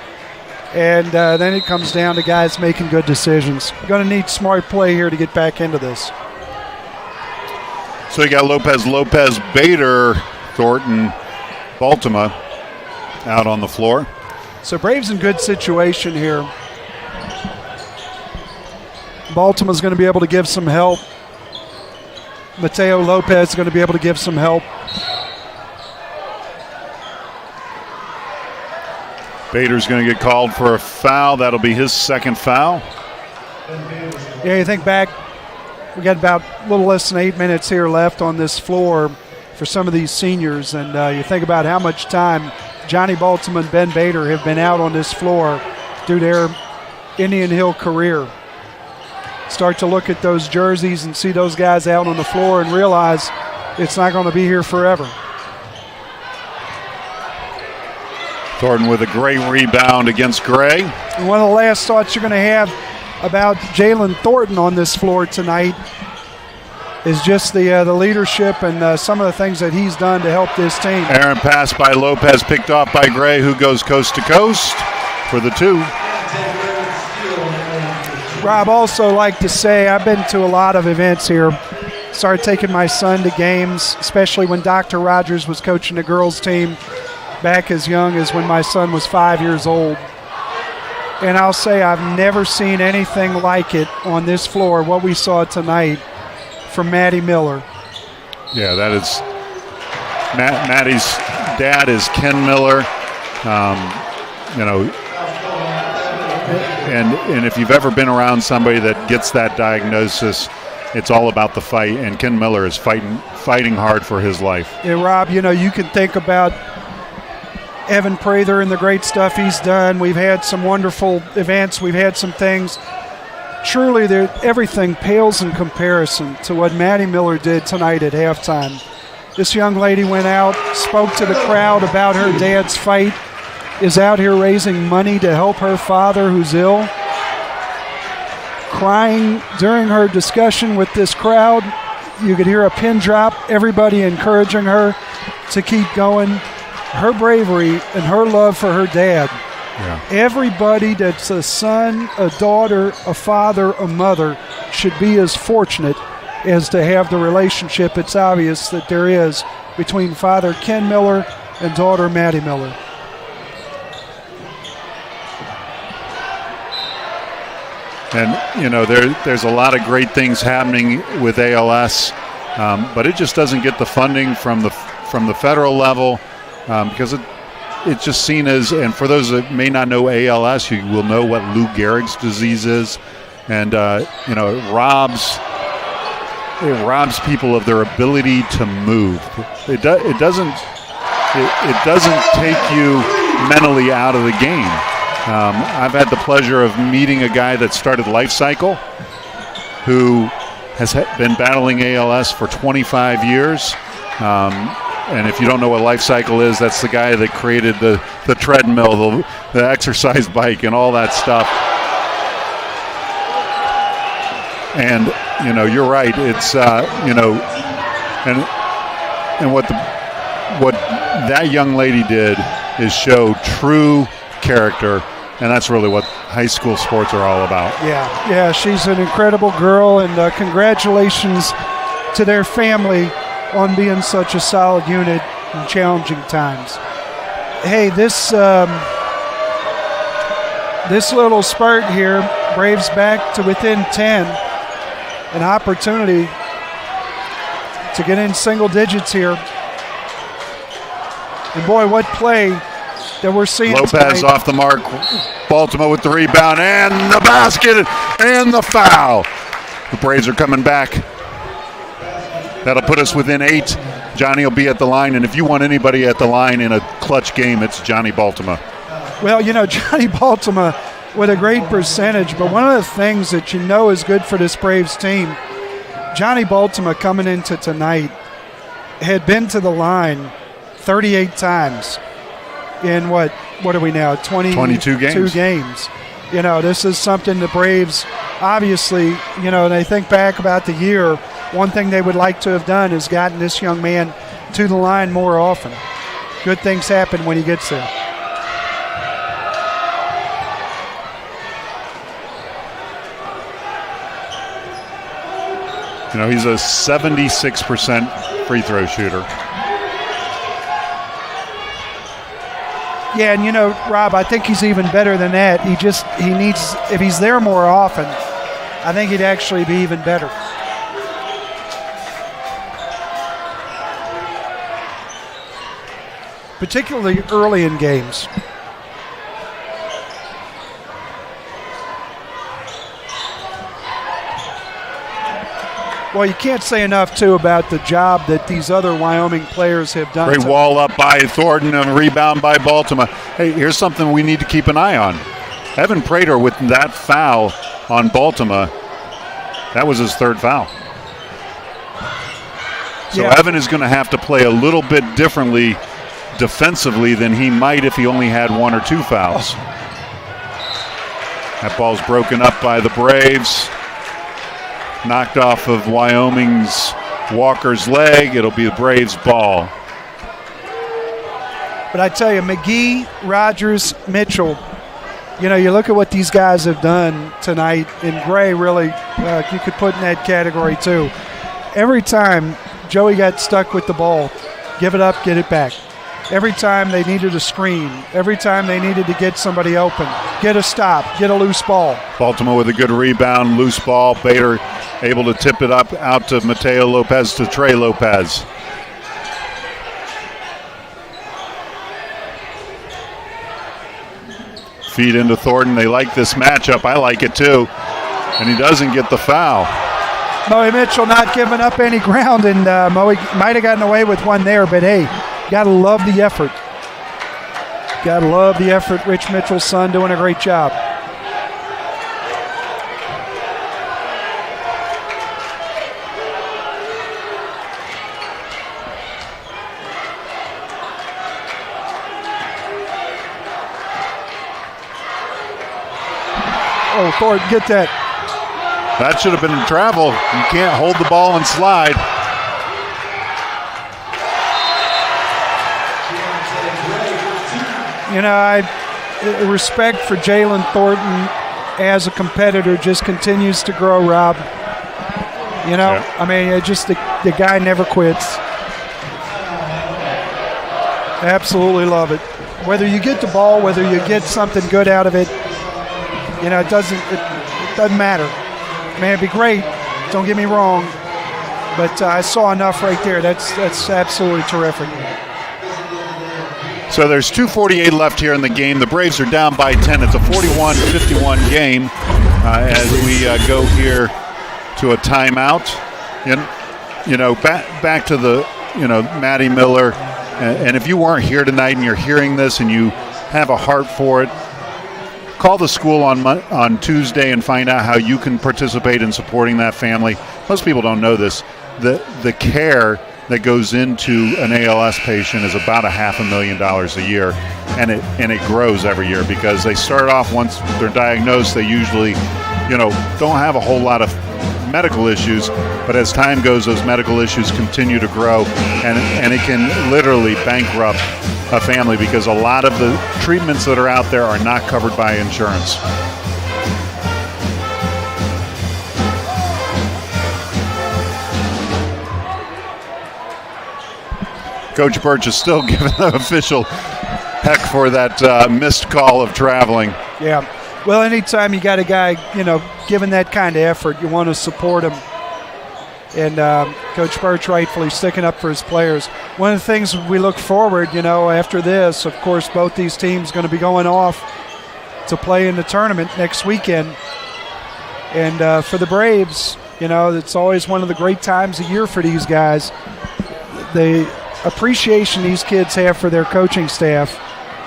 And then it comes down to guys making good decisions. You're going to need smart play here to get back into this. So you got Lopez, Bader Thornton, Baltima out on the floor. So Braves in good situation here. Baltima's going to be able to give some help. Mateo Lopez is going to be able to give some help. Bader's going to get called for a foul. That'll be his second foul. Yeah, you think back, we got about a little less than 8 minutes here left on this floor for some of these seniors, and you think about how much time Johnny Baltima and Ben Bader have been out on this floor through their Indian Hill career. Start to look at those jerseys and see those guys out on the floor and realize it's not going to be here forever. Thornton with a great rebound against Gray. And one of the last thoughts you're going to have about Jalen Thornton on this floor tonight is just the leadership and some of the things that he's done to help this team. Aaron pass by Lopez, picked off by Gray, who goes coast to coast for the two. Rob, also like to say I've been to a lot of events here. Started taking my son to games, especially when Dr. Rogers was coaching the girls team back as young as when my son was 5 years old. And I'll say I've never seen anything like it on this floor, what we saw tonight from Maddie Miller. Yeah, that is Maddie's dad is Ken Miller. And if you've ever been around somebody that gets that diagnosis, it's all about the fight. And Ken Miller is fighting hard for his life. Yeah, Rob, you can think about Evan Prather and the great stuff he's done. We've had some wonderful events. We've had some things. Truly, everything pales in comparison to what Maddie Miller did tonight at halftime. This young lady went out, spoke to the crowd about her dad's fight, is out here raising money to help her father who's ill. Crying during her discussion with this crowd. You could hear a pin drop, everybody encouraging her to keep going. Her bravery and her love for her dad. Yeah. Everybody that's a son, a daughter, a father, a mother should be as fortunate as to have the relationship it's obvious that there is between Father Ken Miller and daughter Maddie Miller. And, there's a lot of great things happening with ALS, but it just doesn't get the funding from the federal level because it's just seen as, and for those that may not know ALS, you will know what Lou Gehrig's disease is. And, it robs people of their ability to move. It doesn't take you mentally out of the game. I've had the pleasure of meeting a guy that started Life Cycle who has been battling ALS for 25 years. And if you don't know what Life Cycle is, that's the guy that created the treadmill, the exercise bike, and all that stuff. And, you're right. It's, and what that young lady did is show true character. And that's really what high school sports are all about. Yeah, she's an incredible girl, and congratulations to their family on being such a solid unit in challenging times. Hey, this little spurt here, Braves back to within 10, an opportunity to get in single digits here. And boy, what play that we're seeing Lopez tonight. Off the mark. Baltimore with the rebound and the basket and the foul. The Braves are coming back. That'll put us within 8. Johnny will be at the line, and if you want anybody at the line in a clutch game, it's Johnny Baltima. Well, Johnny Baltima with a great percentage, but one of the things that is good for this Braves team, Johnny Baltima coming into tonight had been to the line 38 times. In what are we now? 22 games. This is something the Braves, obviously, they think back about the year. One thing they would like to have done is gotten this young man to the line more often. Good things happen when he gets there. He's a 76% free throw shooter. Yeah, and Rob, I think he's even better than that. He needs, if he's there more often, I think he'd actually be even better. Particularly early in games. Well, you can't say enough, too, about the job that these other Wyoming players have done. Great wall up by Thornton and a rebound by Baltimore. Hey, here's something we need to keep an eye on. Evan Prater with that foul on Baltimore. That was his third foul. So yeah. Evan is going to have to play a little bit differently defensively than he might if he only had 1 or 2 fouls. That ball's broken up by the Braves. Knocked off of Wyoming's Walker's leg. It'll be the Braves' ball. But I tell you, McGee, Rogers, Mitchell, you look at what these guys have done tonight, and Gray really, you could put in that category too. Every time Joey got stuck with the ball, give it up, get it back. Every time they needed a screen, every time they needed to get somebody open, get a stop, get a loose ball. Baltimore with a good rebound, loose ball. Bader able to tip it up out to Mateo Lopez to Trey Lopez. Feed into Thornton. They like this matchup. I like it too. And he doesn't get the foul. Moe Mitchell not giving up any ground, and Moe might have gotten away with one there, but hey, gotta love the effort. Gotta love the effort. Rich Mitchell's son doing a great job. Oh, Thornton, get that. That should have been in travel. You can't hold the ball and slide. I respect for Jalen Thornton as a competitor just continues to grow, Rob. Yeah. I mean, just the guy never quits. Absolutely love it. Whether you get the ball, whether you get something good out of it, it doesn't matter. Man, it'd be great. Don't get me wrong, but I saw enough right there. That's absolutely terrific. So there's 2:48 left here in the game. The Braves are down by 10. It's a 41-51 game as we go here to a timeout. Back to the Matty Miller. And if you weren't here tonight and you're hearing this and you have a heart for it, call the school on Tuesday and find out how you can participate in supporting that family. Most people don't know this. The care that goes into an ALS patient is about $500,000 a year, and it grows every year because they start off, once they're diagnosed, they usually don't have a whole lot of medical issues, but as time goes, those medical issues continue to grow, and it can literally bankrupt a family because a lot of the treatments that are out there are not covered by insurance. Coach Birch is still giving the official heck for that missed call of traveling. Yeah. Well, anytime you got a guy, giving that kind of effort, you want to support him. And Coach Birch rightfully sticking up for his players. One of the things we look forward, after this, of course, both these teams going to be going off to play in the tournament next weekend. And for the Braves, it's always one of the great times of year for these guys. The appreciation these kids have for their coaching staff,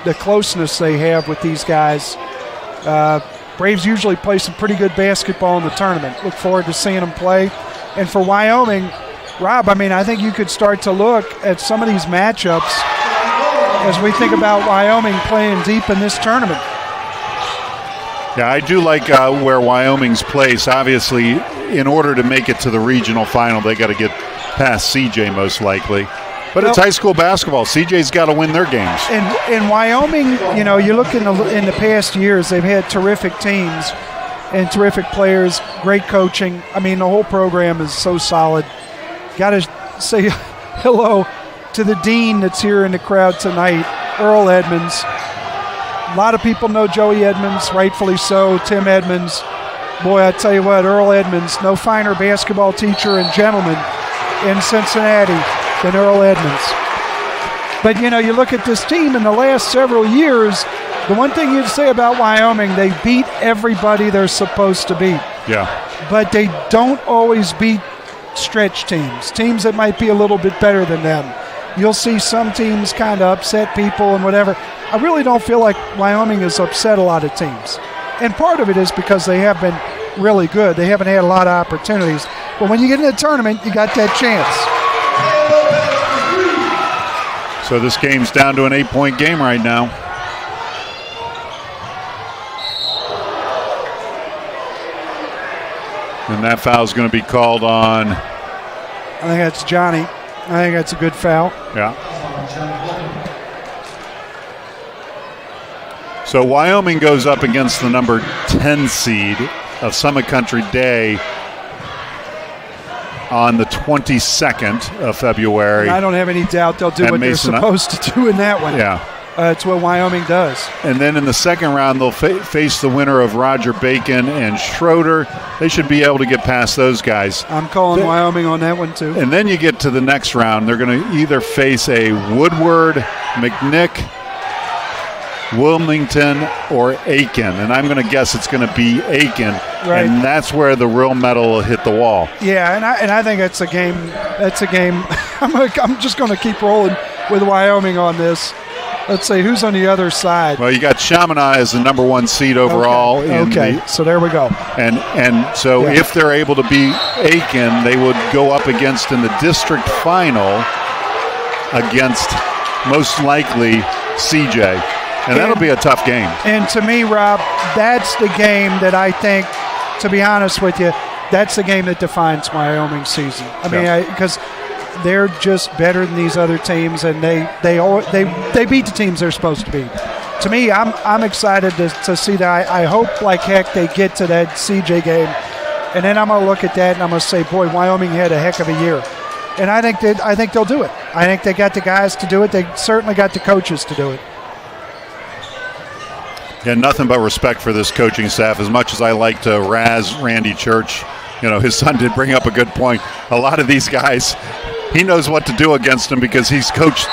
the closeness they have with these guys. Braves usually play some pretty good basketball in the tournament. Look forward to seeing them play. And for Wyoming, Rob, I think you could start to look at some of these matchups as we think about Wyoming playing deep in this tournament. Yeah, I do like where Wyoming's placed. Obviously, in order to make it to the regional final, they got to get past CJ most likely. But it's high school basketball. CJ's got to win their games. And Wyoming, you look in the past years, they've had terrific teams and terrific players, great coaching. The whole program is so solid. Got to say hello to the dean that's here in the crowd tonight, Earl Edmonds. A lot of people know Joey Edmonds, rightfully so. Tim Edmonds. Boy, I tell you what, Earl Edmonds, no finer basketball teacher and gentleman in Cincinnati than Earl Edmonds. But, you know, you look at this team in the last several years, the one thing you'd say about Wyoming, they beat everybody they're supposed to beat. Yeah. But they don't always beat stretch teams that might be a little bit better than them. You'll see some teams kind of upset people and whatever. I really don't feel like Wyoming has upset a lot of teams. And part of it is because they have been really good. They haven't had a lot of opportunities. But when you get in a tournament, you got that chance. So this game's down to an 8-point game right now. And that foul's going to be called on. I think that's Johnny. I think that's a good foul. Yeah. So Wyoming goes up against the number 10 seed of Summit Country Day on the 22nd of February. And I don't have any doubt they'll do what they're supposed to do in that one. Yeah. It's what Wyoming does. And then in the second round, they'll face the winner of Roger Bacon and Schroeder. They should be able to get past those guys. I'm calling Wyoming on that one, too. And then you get to the next round. They're going to either face a Woodward, McNick, Wilmington, or Aiken. And I'm going to guess it's going to be Aiken. Right. And that's where the real metal will hit the wall. Yeah, and I think it's a game. I'm just going to keep rolling with Wyoming on this. Let's see, who's on the other side? Well, you got Chaminade as the number 1 seed overall. Okay, so there we go. And so if they're able to beat Aiken, they would go up against in the district final against most likely CJ. And that'll be a tough game. And to me, Rob, that's the game that I think, to be honest with you, that's the game that defines Wyoming's season. I mean, because they're just better than these other teams, and they beat the teams they're supposed to beat. To me, I'm excited to see that. I hope like heck they get to that CJ game, and then I'm gonna look at that and I'm gonna say, boy, Wyoming had a heck of a year, and I think they'll do it. I think they got the guys to do it. They certainly got the coaches to do it. Yeah, nothing but respect for this coaching staff. As much as I like to razz Randy Church, you know, his son did bring up a good point. A lot of these guys, he knows what to do against them because he's coached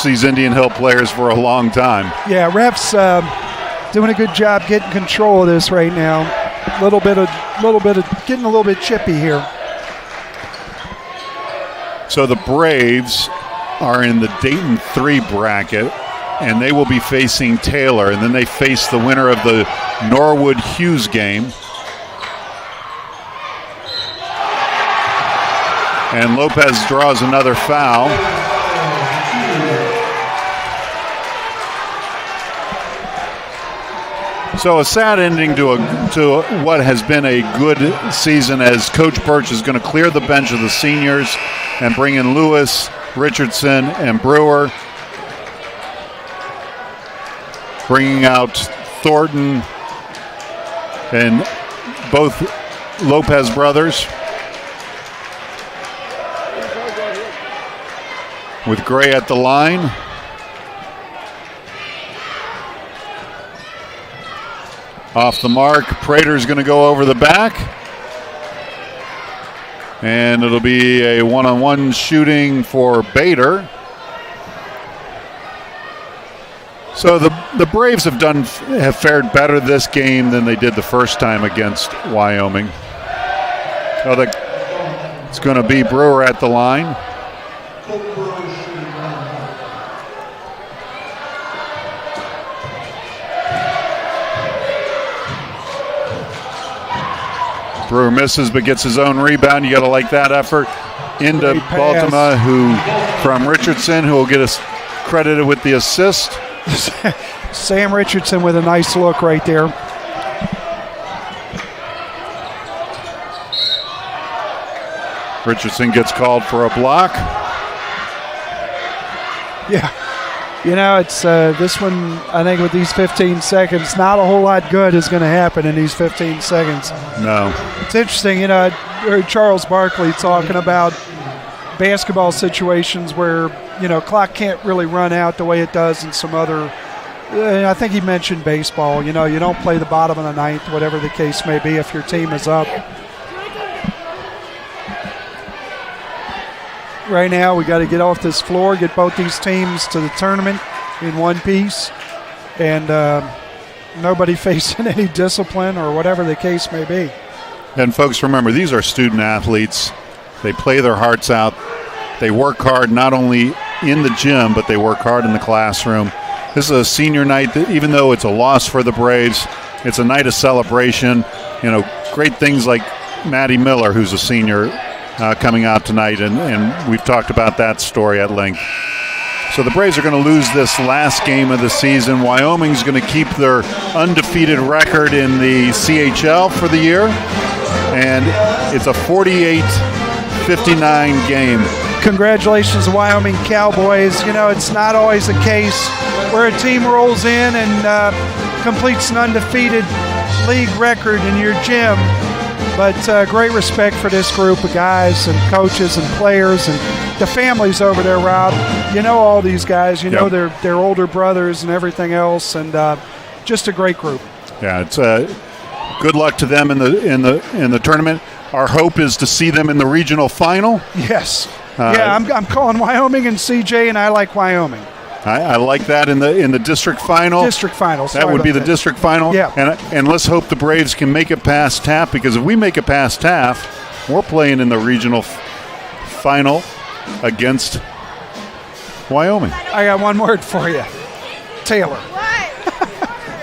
these Indian Hill players for a long time. Yeah, refs doing a good job getting control of this right now. A little bit of getting a little bit chippy here. So the Braves are in the Dayton 3 bracket, and they will be facing Taylor, and then they face the winner of the Norwood Hughes game. And Lopez draws another foul. So a sad ending to what has been a good season, as Coach Birch is going to clear the bench of the seniors and bring in Lewis, Richardson, and Brewer, bringing out Thornton and both Lopez brothers, with Gray at the line. Off the mark, Prater's going to go over the back. And it'll be a one-on-one shooting for Bader. So the Braves have fared better this game than they did the first time against Wyoming. So it's going to be Brewer at the line. Brewer misses but gets his own rebound. You got to like that effort. Into Baltimore, from Richardson, who will get us credited with the assist. Sam Richardson with a nice look right there. Richardson gets called for a block. Yeah. You know, it's this one, I think with these 15 seconds, not a whole lot good is going to happen in these 15 seconds. No. It's interesting, you know, I heard Charles Barkley talking about basketball situations where, you know, clock can't really run out the way it does in some other I think he mentioned baseball. You don't play the bottom of the ninth, whatever the case may be, if your team is up. Right now, we got to get off this floor, get both these teams to the tournament in one piece, and nobody facing any discipline or whatever the case may be. And folks, remember, these are student athletes. They play their hearts out. They work hard not only in the gym, but they work hard in the classroom. This is a senior night that, even though it's a loss for the Braves, it's a night of celebration. Great things like Maddie Miller, who's a senior, coming out tonight, and we've talked about that story at length. So the Braves are going to lose this last game of the season. Wyoming's going to keep their undefeated record in the CHL for the year, and it's a 48-59 game. Congratulations, Wyoming Cowboys. It's not always the case where a team rolls in and completes an undefeated league record in your gym. But great respect for this group of guys and coaches and players and the families over there, Rob. All these guys. Their older brothers and everything else, and just a great group. Yeah, it's good luck to them in the tournament. Our hope is to see them in the regional final. Yes. I'm calling Wyoming and CJ, and I like Wyoming. I like that in the district final. District final. That would be the district final. Yeah. And let's hope the Braves can make it past TAF, because if we make it past TAF, we're playing in the regional final against Wyoming. I got one word for you. Taylor.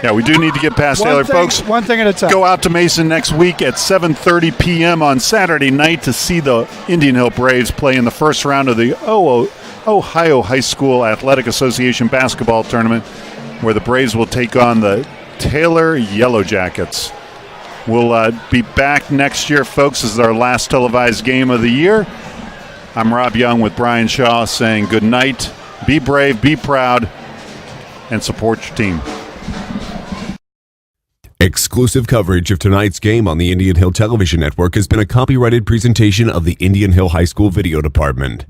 Yeah, we do need to get past Taylor, folks. One thing at a time. Go out to Mason next week at 7:30 p.m. on Saturday night to see the Indian Hill Braves play in the first round of the Ohio High School Athletic Association basketball tournament, where the Braves will take on the Taylor Yellow Jackets. We'll be back next year, folks. This is our last televised game of the year. I'm Rob Young with Brian Shaw saying good night. Be brave, be proud, and support your team. Exclusive coverage of tonight's game on the Indian Hill Television Network has been a copyrighted presentation of the Indian Hill High School Video Department.